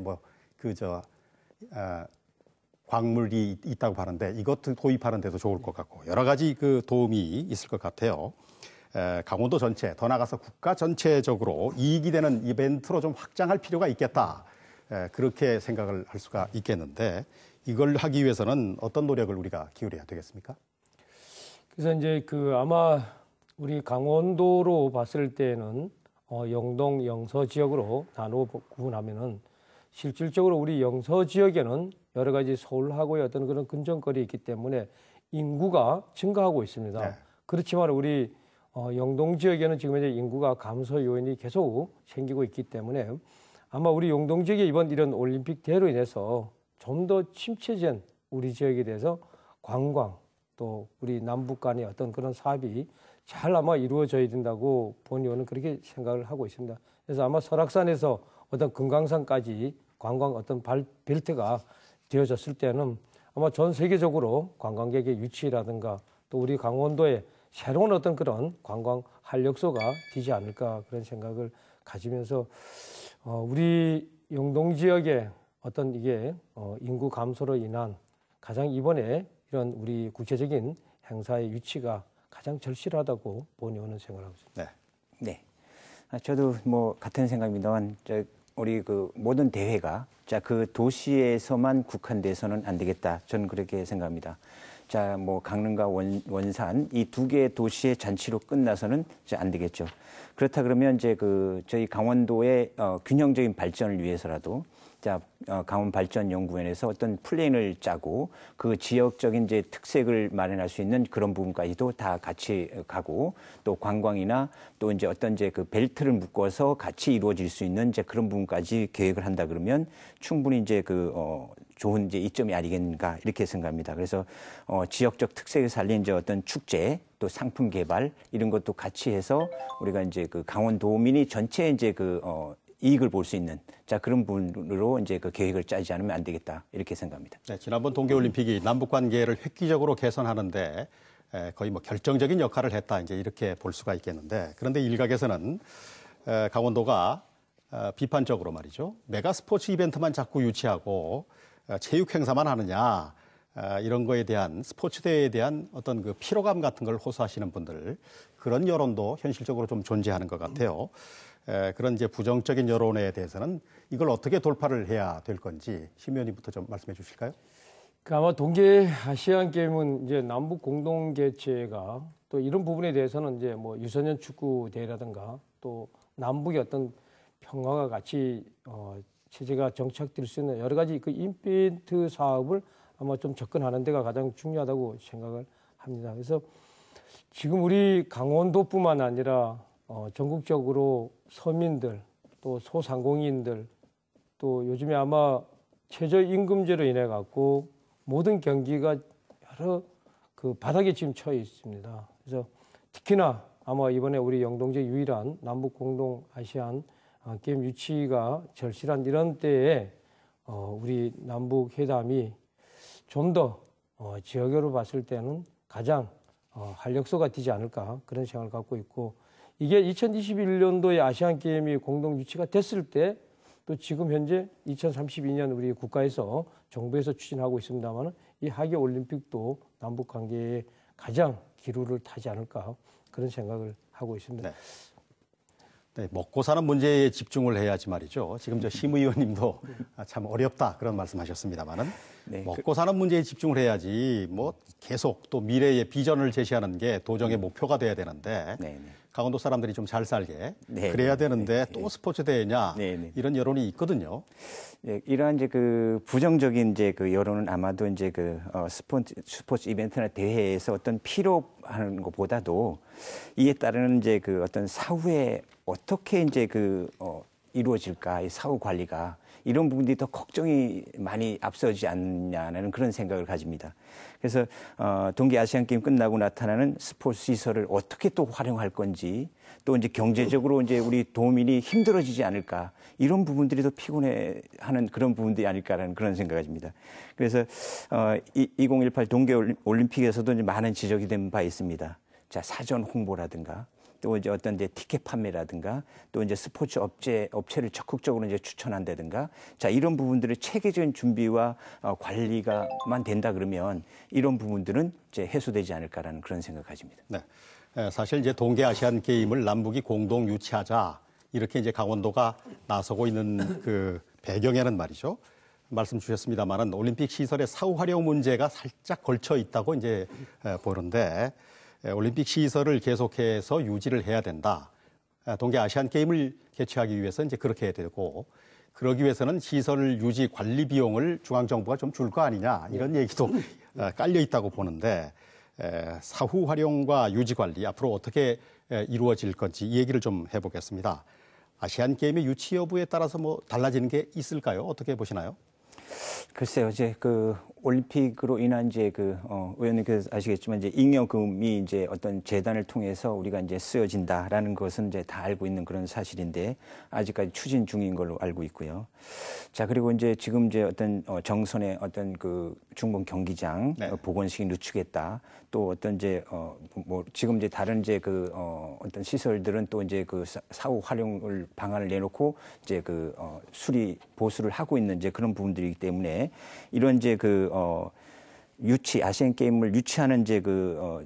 광물이 있다고 하는데 이것도 도입하는 데도 좋을 것 같고 여러 가지 그 도움이 있을 것 같아요. 강원도 전체, 더 나아가서 국가 전체적으로 이익이 되는 이벤트로 좀 확장할 필요가 있겠다. 그렇게 생각을 할 수가 있겠는데 이걸 하기 위해서는 어떤 노력을 우리가 기울여야 되겠습니까? 그래서 이제 아마 우리 강원도로 봤을 때는 영동, 영서 지역으로 나누어 구분하면은 실질적으로 우리 영서 지역에는 여러 가지 서울하고의 어떤 그런 근접거리 있기 때문에 인구가 증가하고 있습니다. 네. 그렇지만 우리 영동 지역에는 지금 이제 인구가 감소 요인이 계속 생기고 있기 때문에 아마 우리 영동 지역의 이번 이런 올림픽 대회로 인해서 좀 더 침체된 우리 지역에 대해서 관광 또 우리 남북 간의 어떤 그런 사업이 잘 아마 이루어져야 된다고 본 의원은 그렇게 생각을 하고 있습니다. 그래서 아마 설악산에서 어떤 금강산까지 관광 어떤 벨트가 되어졌을 때는 아마 전 세계적으로 관광객의 유치라든가 또 우리 강원도에 새로운 어떤 그런 관광 활력소가 되지 않을까 그런 생각을 가지면서 우리 영동 지역의 어떤 이게 인구 감소로 인한 가장 이번에 이런 우리 국제적인 행사의 유치가 가장 절실하다고 본 의원은 생각하고 있습니다. 네. 저도 뭐 같은 생각입니다만 우리 모든 대회가 그 도시에서만 국한돼서는 안 되겠다. 저는 그렇게 생각합니다. 자, 뭐 강릉과 원산 이 두 개의 도시의 잔치로 끝나서는 이제 안 되겠죠. 그렇다 그러면 이제 저희 강원도의 균형적인 발전을 위해서라도 강원발전연구원에서 어떤 플랜을 짜고 그 지역적인 이제 특색을 마련할 수 있는 그런 부분까지도 다 같이 가고 또 관광이나 또 이제 어떤 이제 벨트를 묶어서 같이 이루어질 수 있는 이제 그런 부분까지 계획을 한다 그러면 충분히 이제 좋은 이제 이점이 아니겠는가 이렇게 생각합니다. 그래서 지역적 특색을 살린 이제 어떤 축제 또 상품 개발 이런 것도 같이 해서 우리가 이제 강원도민이 전체 이제 이익을 볼 수 있는 그런 부분으로 이제 계획을 짜지 않으면 안 되겠다 이렇게 생각합니다. 네, 지난번 동계올림픽이 남북 관계를 획기적으로 개선하는데 거의 뭐 결정적인 역할을 했다 이제 이렇게 볼 수가 있겠는데 그런데 일각에서는 강원도가 비판적으로 말이죠 메가 스포츠 이벤트만 자꾸 유치하고 체육 행사만 하느냐 이런 거에 대한 스포츠 대회에 대한 어떤 피로감 같은 걸 호소하시는 분들 그런 여론도 현실적으로 좀 존재하는 것 같아요. 그런 이제 부정적인 여론에 대해서는 이걸 어떻게 돌파를 해야 될 건지 심 의원님부터 좀 말씀해 주실까요? 아마 동계 아시안 게임은 이제 남북 공동 개최가 또 이런 부분에 대해서는 이제 뭐 유소년 축구 대회라든가 또 남북의 어떤 평화가 같이 체제가 정착될 수 있는 여러 가지 이벤트 사업을 아마 좀 접근하는 데가 가장 중요하다고 생각을 합니다. 그래서 지금 우리 강원도뿐만 아니라 전국적으로 서민들 또 소상공인들 또 요즘에 아마 최저임금제로 인해 갖고 모든 경기가 여러 바닥에 지금 처해 있습니다. 그래서 특히나 아마 이번에 우리 영동제 유일한 남북 공동 아시안 게임 유치가 절실한 이런 때에 우리 남북 회담이 좀 더 지역으로 봤을 때는 가장 활력소가 되지 않을까 그런 생각을 갖고 있고 이게 2021년도에 아시안 게임이 공동 유치가 됐을 때 또 지금 현재 2032년 우리 국가에서 정부에서 추진하고 있습니다만 이 하계 올림픽도 남북 관계에 가장 기류를 타지 않을까 그런 생각을 하고 있습니다. 네. 네, 먹고 사는 문제에 집중을 해야지 말이죠. 지금 저 심 의원님도 참 어렵다 그런 말씀하셨습니다만은 네, 먹고 사는 문제에 집중을 해야지 뭐 계속 또 미래의 비전을 제시하는 게 도정의 목표가 돼야 되는데 네. 강원도 사람들이 좀 잘 살게 네, 그래야 네, 되는데 네, 또 스포츠 대회냐 네. 이런 여론이 있거든요. 네, 이러한 이제 그 부정적인 이제 그 여론은 아마도 이제 그 스포츠 이벤트나 대회에서 어떤 피로하는 것보다도 이에 따르는 이제 그 어떤 사후에 어떻게 이제 이루어질까 이 사후 관리가 이런 부분들이 더 걱정이 많이 앞서지 않냐는 그런 생각을 가집니다. 그래서 동계 아시안 게임 끝나고 나타나는 스포츠 시설을 어떻게 또 활용할 건지 또 이제 경제적으로 이제 우리 도민이 힘들어지지 않을까 이런 부분들이 더 피곤해하는 그런 부분들이 아닐까라는 그런 생각을 가집니다. 그래서 2018 동계 올림픽에서도 이제 많은 지적이 된 바 있습니다. 자, 사전 홍보라든가 또 이제 어떤 이제 티켓 판매라든가 또 이제 스포츠 업체를 적극적으로 이제 추천한다든가 자, 이런 부분들을 체계적인 준비와 관리가만 된다 그러면 이런 부분들은 이제 해소되지 않을까라는 그런 생각을 가집니다. 네. 사실 이제 동계 아시안 게임을 남북이 공동 유치하자 이렇게 이제 강원도가 나서고 있는 그 배경에는 말이죠. 말씀 주셨습니다만은 올림픽 시설의 사후 활용 문제가 살짝 걸쳐 있다고 이제 보는데 올림픽 시설을 계속해서 유지를 해야 된다. 동계 아시안 게임을 개최하기 위해서 이제 그렇게 해야 되고 그러기 위해서는 시설 유지 관리 비용을 중앙 정부가 좀 줄 거 아니냐 이런 얘기도 깔려 있다고 보는데 사후 활용과 유지 관리 앞으로 어떻게 이루어질 건지 이 얘기를 좀 해보겠습니다. 아시안 게임의 유치 여부에 따라서 뭐 달라지는 게 있을까요? 어떻게 보시나요? 글쎄요, 이제 그 올림픽으로 인한 이제 의원님께서 아시겠지만 이제 잉여금이 이제 어떤 재단을 통해서 우리가 이제 쓰여진다라는 것은 이제 다 알고 있는 그런 사실인데 아직까지 추진 중인 걸로 알고 있고요. 자, 그리고 이제 지금 이제 어떤 정선의 어떤 그 중공 경기장 복원식이 늦추겠다. 또 어떤 이제 뭐 지금 이제 다른 이제 어떤 시설들은 또 이제 그 사후 활용을 방안을 내놓고 이제 수리 보수를 하고 있는 이제 그런 부분들이기 때문에 이런 이제 아시안 게임을 유치하는 이제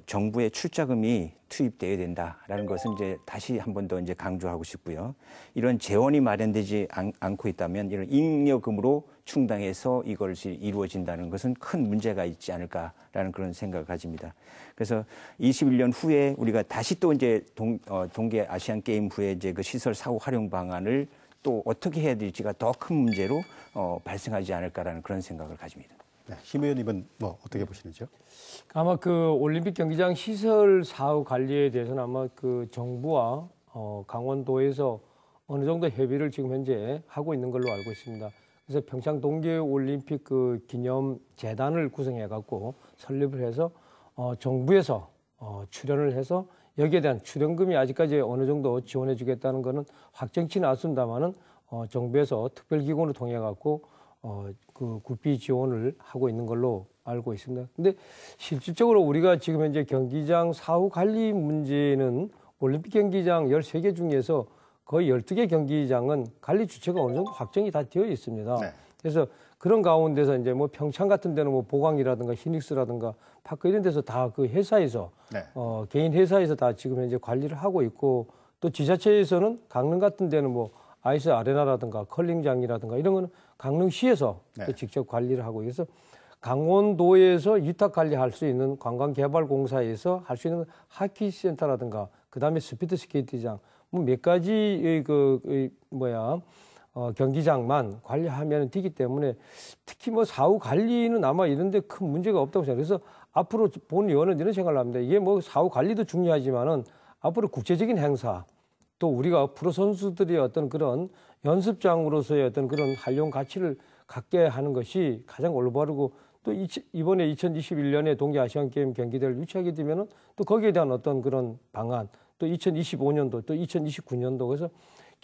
정부의 출자금이 투입돼야 된다라는 것은 이제 다시 한 번 더 이제 강조하고 싶고요. 이런 재원이 마련되지 않고 있다면 이런 잉여금으로 충당해서 이것이 이루어진다는 것은 큰 문제가 있지 않을까라는 그런 생각을 가집니다. 그래서 21년 후에 우리가 다시 또 이제 동계 아시안 게임 후에 이제 그 시설 사후 활용 방안을 또 어떻게 해야 될지가 더 큰 문제로 발생하지 않을까라는 그런 생각을 가집니다. 네, 심 의원님은 뭐 어떻게 보시는지요? 아마 그 올림픽 경기장 시설 사후 관리에 대해서는 아마 그 정부와 강원도에서 어느 정도 협의를 지금 현재 하고 있는 걸로 알고 있습니다. 그래서 평창 동계 올림픽 그 기념 재단을 구성해 갖고 설립을 해서 정부에서 출연을 해서 여기에 대한 출연금이 아직까지 어느 정도 지원해 주겠다는 거는 확정치는 않습니다만은 정부에서 특별기구를 통해 갖고 그 국비 지원을 하고 있는 걸로 알고 있습니다. 근데 실질적으로 우리가 지금 현재 경기장 사후 관리 문제는 올림픽 경기장 13개 중에서 거의 12개 경기장은 관리 주체가 어느 정도 확정이 다 되어 있습니다. 네. 그래서 그런 가운데서 이제 뭐 평창 같은 데는 뭐 보강이라든가 히닉스라든가 파크 이런 데서 다 그 회사에서 개인 회사에서 다 지금 현재 관리를 하고 있고 또 지자체에서는 강릉 같은 데는 뭐 아이스 아레나라든가 컬링장이라든가 이런 거는 강릉시에서 또 직접 관리를 하고 있어서 강원도에서 위탁 관리할 수 있는 관광개발공사에서 할 수 있는 하키센터라든가 그다음에 스피드 스케이트장 뭐 몇 가지 경기장만 관리하면 되기 때문에 특히 뭐 사후 관리는 아마 이런 데 큰 문제가 없다고 생각해요. 그래서 앞으로 본 의원은 이런 생각을 합니다. 이게 뭐 사후 관리도 중요하지만은 앞으로 국제적인 행사 또 우리가 프로 선수들이 어떤 그런 연습장으로서의 어떤 그런 활용 가치를 갖게 하는 것이 가장 올바르고 또 이번에 2021년에 동계 아시안 게임 경기대를 유치하게 되면은 또 거기에 대한 어떤 그런 방안 또 2025년도 또 2029년도 그래서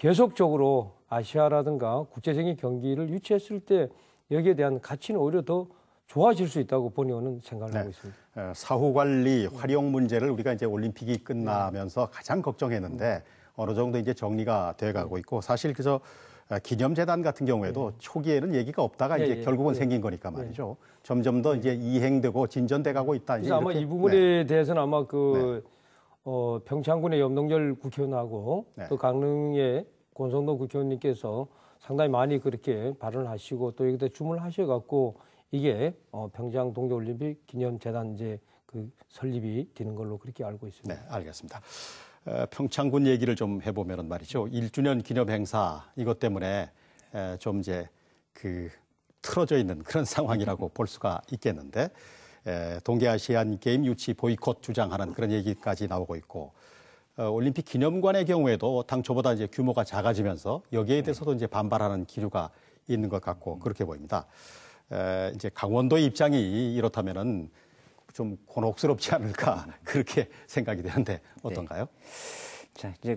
계속적으로 아시아라든가 국제적인 경기를 유치했을 때 여기에 대한 가치는 오히려 더 좋아질 수 있다고 본의원은 생각을 하고 있습니다. 사후 관리, 활용 문제를 우리가 이제 올림픽이 끝나면서 가장 걱정했는데 어느 정도 이제 정리가 돼가고 있고 사실 그저 기념재단 같은 경우에도 초기에는 얘기가 없다가 이제 결국은 생긴 거니까 말이죠. 점점 더 이제 이행되고 진전돼가고 있다. 그래서 아마 이 부분에 대해서는 아마 평창군의 염동열 국회의원하고 또 강릉의 권성동 국회의원님께서 상당히 많이 그렇게 발언을 하시고 또 여기다 주문을 하셔갖고 이게 평창 동계올림픽 기념재단 이제 그 설립이 되는 걸로 그렇게 알고 있습니다. 네, 알겠습니다. 평창군 얘기를 좀 해보면은 말이죠. 1주년 기념 행사 이것 때문에 좀 이제 틀어져 있는 그런 상황이라고 볼 수가 있겠는데 동계아시안 게임 유치 보이콧 주장하는 그런 얘기까지 나오고 있고 올림픽 기념관의 경우에도 당초보다 이제 규모가 작아지면서 여기에 대해서도 이제 반발하는 기류가 있는 것 같고 그렇게 보입니다. 이제 강원도의 입장이 이렇다면은 좀 곤혹스럽지 않을까 그렇게 생각이 되는데 어떤가요? 자, 이제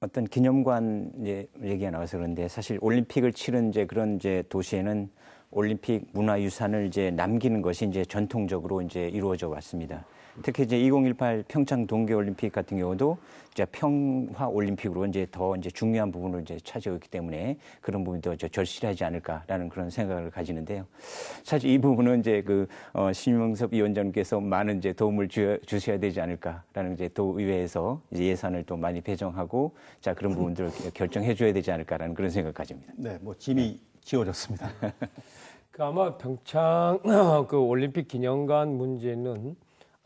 어떤 기념관 이제 얘기가 나와서 그런데 사실 올림픽을 치른 이제 그런 이제 도시에는 올림픽 문화유산을 이제 남기는 것이 이제 전통적으로 이제 이루어져 왔습니다. 특히 이제 2018 평창 동계올림픽 같은 경우도 이제 평화올림픽으로 이제 더 이제 중요한 부분을 이제 차지하고 있기 때문에 그런 부분도 절실하지 않을까라는 그런 생각을 가지는데요. 사실 이 부분은 이제 신명섭 위원장님께서 많은 이제 도움을 주셔야 되지 않을까라는 이제 도의회에서 이제 예산을 또 많이 배정하고 자 그런 부분들을 결정해 줘야 되지 않을까라는 그런 생각을 가집니다. 네, 뭐 짐이 지워졌습니다. 아마 평창 올림픽 기념관 문제는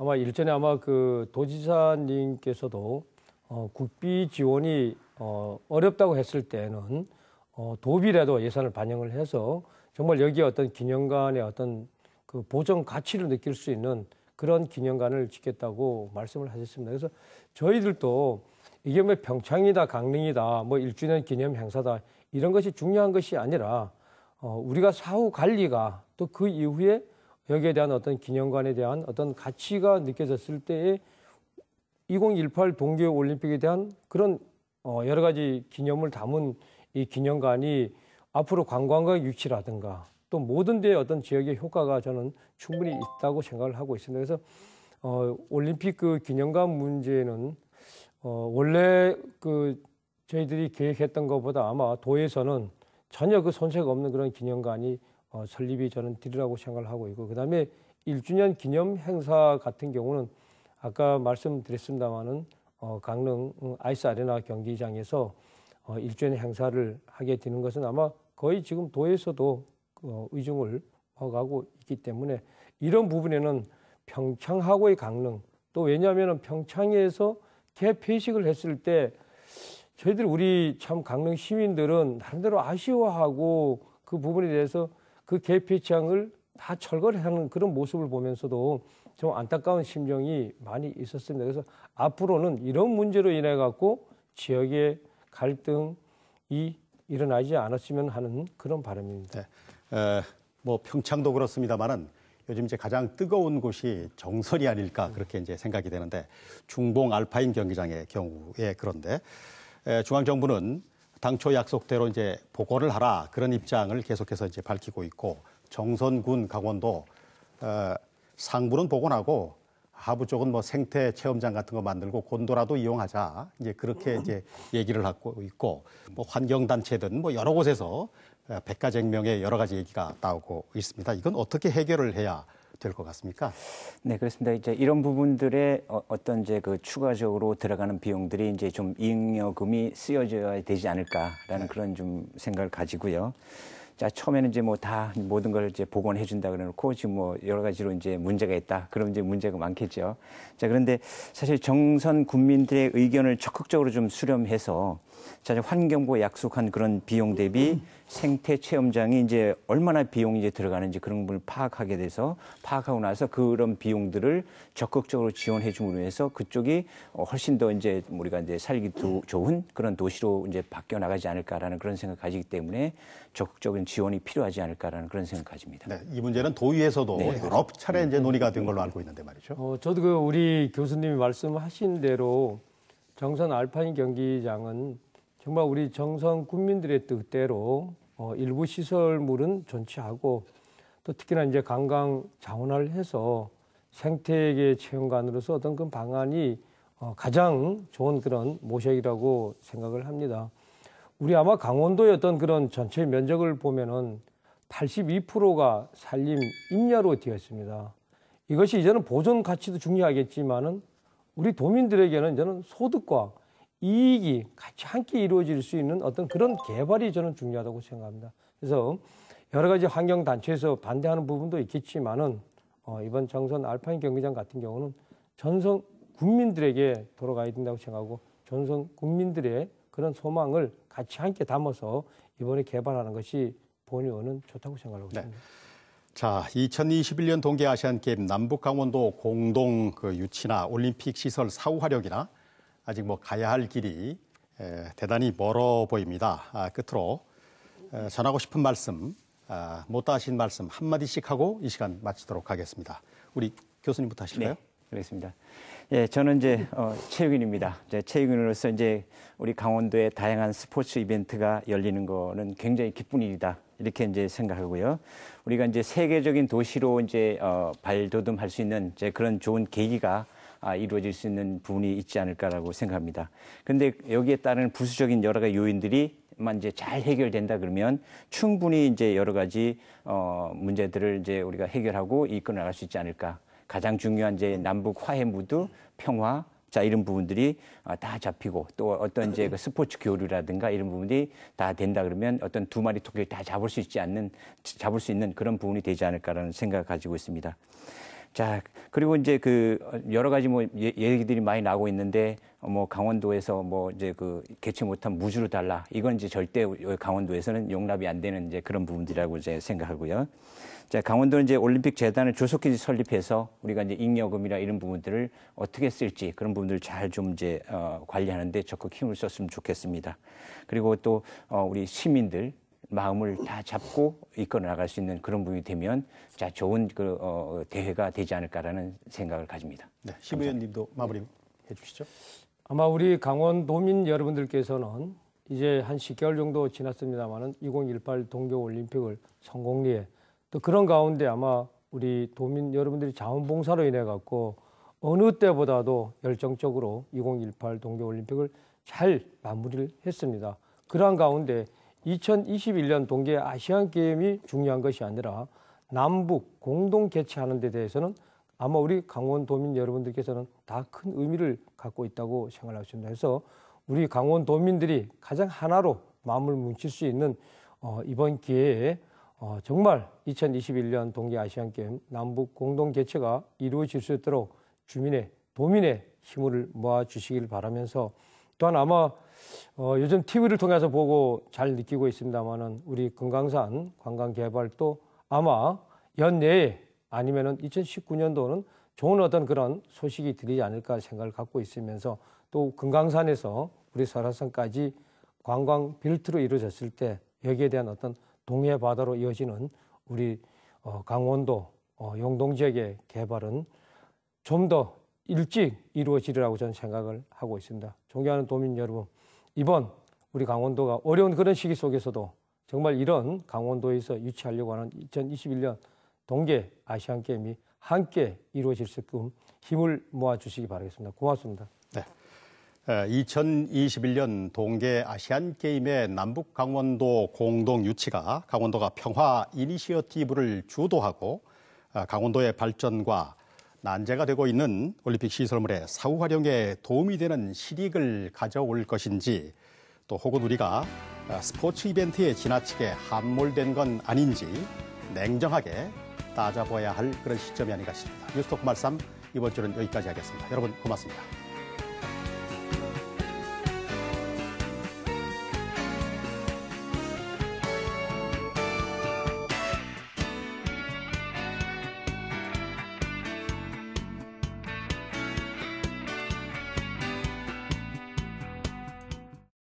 아마 일전에 아마 도지사님께서도 국비 지원이 어렵다고 했을 때는 도비라도 예산을 반영을 해서 정말 여기에 어떤 기념관의 어떤 보정 가치를 느낄 수 있는 그런 기념관을 짓겠다고 말씀을 하셨습니다. 그래서 저희들도 이게 뭐 평창이다, 강릉이다, 뭐 1주년 기념 행사다 이런 것이 중요한 것이 아니라 우리가 사후 관리가 또 그 이후에 여기에 대한 어떤 기념관에 대한 어떤 가치가 느껴졌을 때에 2018 동계올림픽에 대한 그런 여러 가지 기념을 담은 이 기념관이 앞으로 관광과 유치라든가 또 모든 데에 어떤 지역의 효과가 저는 충분히 있다고 생각을 하고 있습니다. 그래서 올림픽 기념관 문제는 원래 저희들이 계획했던 것보다 아마 도에서는 전혀 손색 없는 그런 기념관이 설립이 저는 되리라고 생각을 하고 있고 그다음에 1주년 기념 행사 같은 경우는 아까 말씀드렸습니다마는 강릉 아이스 아레나 경기장에서 1주년 행사를 하게 되는 것은 아마 거의 지금 도에서도 의중을 하고 있기 때문에 이런 부분에는 평창하고의 강릉 또 왜냐하면 평창에서 개폐식을 했을 때 저희들 우리 참 강릉 시민들은 나름대로 아쉬워하고 그 부분에 대해서 그 개폐장을 다 철거하는 그런 모습을 보면서도 좀 안타까운 심정이 많이 있었습니다. 그래서 앞으로는 이런 문제로 인해 갖고 지역의 갈등이 일어나지 않았으면 하는 그런 바람입니다. 네. 뭐 평창도 그렇습니다만은 요즘 이제 가장 뜨거운 곳이 정선이 아닐까 그렇게 이제 생각이 되는데 중봉 알파인 경기장의 경우에 그런데 중앙정부는 당초 약속대로 이제 복원을 하라 그런 입장을 계속해서 이제 밝히고 있고 정선군 강원도 상부는 복원하고 하부 쪽은 뭐 생태 체험장 같은 거 만들고 곤도라도 이용하자 이제 그렇게 이제 얘기를 하고 있고 뭐 환경단체든 뭐 여러 곳에서 백가쟁명의 여러 가지 얘기가 나오고 있습니다. 이건 어떻게 해결을 해야 될 것 같습니까? 네, 그렇습니다. 이제 이런 부분들에 어떤 이제 추가적으로 들어가는 비용들이 이제 좀 잉여금이 쓰여져야 되지 않을까라는 그런 좀 생각을 가지고요. 자, 처음에는 이제 뭐 다 모든 걸 이제 복원해 준다 그래놓고 지금 뭐 여러 가지로 이제 문제가 있다. 그럼 이제 문제가 많겠죠. 자, 그런데 사실 정선 군민들의 의견을 적극적으로 좀 수렴해서 자, 환경부가 약속한 그런 비용 대비 생태 체험장이 이제 얼마나 비용이 이제 들어가는지 그런 걸 파악하게 돼서 파악하고 나서 그런 비용들을 적극적으로 지원해 줌으로 해서 그쪽이 훨씬 더 이제 우리가 이제 살기 좋은 그런 도시로 이제 바뀌어 나가지 않을까라는 그런 생각을 가지기 때문에 적극적인 지원이 필요하지 않을까라는 그런 생각을 가집니다. 네, 이 문제는 도의에서도 여러 차례 이제 논의가 된 걸로 알고 있는데 말이죠. 저도 우리 교수님이 말씀하신 대로 정선 알파인 경기장은 정말 우리 정성 국민들의 뜻대로 일부 시설물은 존치하고 또 특히나 이제 관광 자원화를 해서 생태계 체험관으로서 어떤 그 방안이 가장 좋은 그런 모색이라고 생각을 합니다. 우리 아마 강원도의 어떤 그런 전체 면적을 보면은 82%가 산림 임야로 되어 있습니다. 이것이 이제는 보존 가치도 중요하겠지만은 우리 도민들에게는 저는 소득과 이익이 같이 함께 이루어질 수 있는 어떤 그런 개발이 저는 중요하다고 생각합니다. 그래서 여러 가지 환경단체에서 반대하는 부분도 있겠지만은 이번 정선 알파인 경기장 같은 경우는 전성 국민들에게 돌아가야 된다고 생각하고 전성 국민들의 그런 소망을 같이 함께 담아서 이번에 개발하는 것이 본의원은 좋다고 생각하고 있습니다. 네. 자, 2021년 동계 아시안 게임 남북 강원도 공동 유치나 올림픽 시설 사후 활용이나 아직 가야 할 길이 대단히 멀어 보입니다. 끝으로 전하고 싶은 말씀, 못다 하신 말씀 한마디씩 하고 이 시간 마치도록 하겠습니다. 우리 교수님부터 하실까요? 네, 그렇습니다. 예, 저는 이제 체육인입니다. 체육인으로서 이제 우리 강원도에 다양한 스포츠 이벤트가 열리는 거는 굉장히 기쁜 일이다. 이렇게 이제 생각하고요. 우리가 이제 세계적인 도시로 이제 발돋움할 수 있는 이제 그런 좋은 계기가 이루어질 수 있는 부분이 있지 않을까라고 생각합니다. 그런데 여기에 따른 부수적인 여러 가지 요인들이만 이제 잘 해결된다 그러면 충분히 이제 여러 가지 문제들을 이제 우리가 해결하고 이끌어 나갈 수 있지 않을까. 가장 중요한 이제 남북 화해 무드, 평화, 자 이런 부분들이 다 잡히고 또 어떤 이제 그 스포츠 교류라든가 이런 부분이 다 된다 그러면 어떤 두 마리 토끼를 다 잡을 수 있는 그런 부분이 되지 않을까라는 생각을 가지고 있습니다. 자, 그리고 이제 그 여러 가지 얘기들이 많이 나오고 있는데 강원도에서 이제 그 개최 못한 무주로 달라. 이건 이제 절대 강원도에서는 용납이 안 되는 이제 그런 부분들이라고 이제 생각하고요. 자, 강원도는 이제 올림픽 재단을 조속히 설립해서 우리가 이제 잉여금이나 이런 부분들을 어떻게 쓸지 그런 부분들을 잘 좀 이제 관리하는데 적극 힘을 썼으면 좋겠습니다. 그리고 또 우리 시민들 마음을 다 잡고 이끌어 나갈 수 있는 그런 부분이 되면 자 좋은 그 대회가 되지 않을까라는 생각을 가집니다. 네, 심 의원님도 마무리해 주시죠. 아마 우리 강원도민 여러분들께서는 이제 한 10개월 정도 지났습니다만은 2018 동계올림픽을 성공리에 또 그런 가운데 아마 우리 도민 여러분들이 자원봉사로 인해 갖고 어느 때보다도 열정적으로 2018 동계올림픽을 잘 마무리를 했습니다. 그러한 가운데 2021년 동계 아시안 게임이 중요한 것이 아니라 남북 공동 개최하는 데 대해서는 아마 우리 강원도민 여러분들께서는 다 큰 의미를 갖고 있다고 생각할 수 있습니다. 그래서 우리 강원도민들이 가장 하나로 마음을 뭉칠 수 있는 이번 기회에 정말 2021년 동계 아시안 게임 남북 공동 개최가 이루어질 수 있도록 도민의 힘을 모아 주시길 바라면서 또한 아마 요즘 TV를 통해서 보고 잘 느끼고 있습니다만은 우리 금강산 관광 개발도 아마 연내에 아니면은 2019년도는 좋은 어떤 그런 소식이 들리지 않을까 생각을 갖고 있으면서 또 금강산에서 우리 설화산까지 관광 벨트로 이루어졌을 때 여기에 대한 어떤 동해 바다로 이어지는 우리 강원도 영동 지역의 개발은 좀 더 일찍 이루어지리라고 저는 생각을 하고 있습니다. 존경하는 도민 여러분, 이번 우리 강원도가 어려운 그런 시기 속에서도 정말 이런 강원도에서 유치하려고 하는 2021년 동계 아시안 게임이 함께 이루어질 수 있게끔 힘을 모아주시기 바라겠습니다. 고맙습니다. 네. 2021년 동계 아시안 게임의 남북 강원도 공동 유치가 강원도가 평화 이니시어티브를 주도하고 강원도의 발전과 난제가 되고 있는 올림픽 시설물의 사후 활용에 도움이 되는 실익을 가져올 것인지 또 혹은 우리가 스포츠 이벤트에 지나치게 함몰된 건 아닌지 냉정하게 따져봐야 할 그런 시점이 아닌가 싶습니다. 뉴스토크 말씀 이번 주는 여기까지 하겠습니다. 여러분 고맙습니다.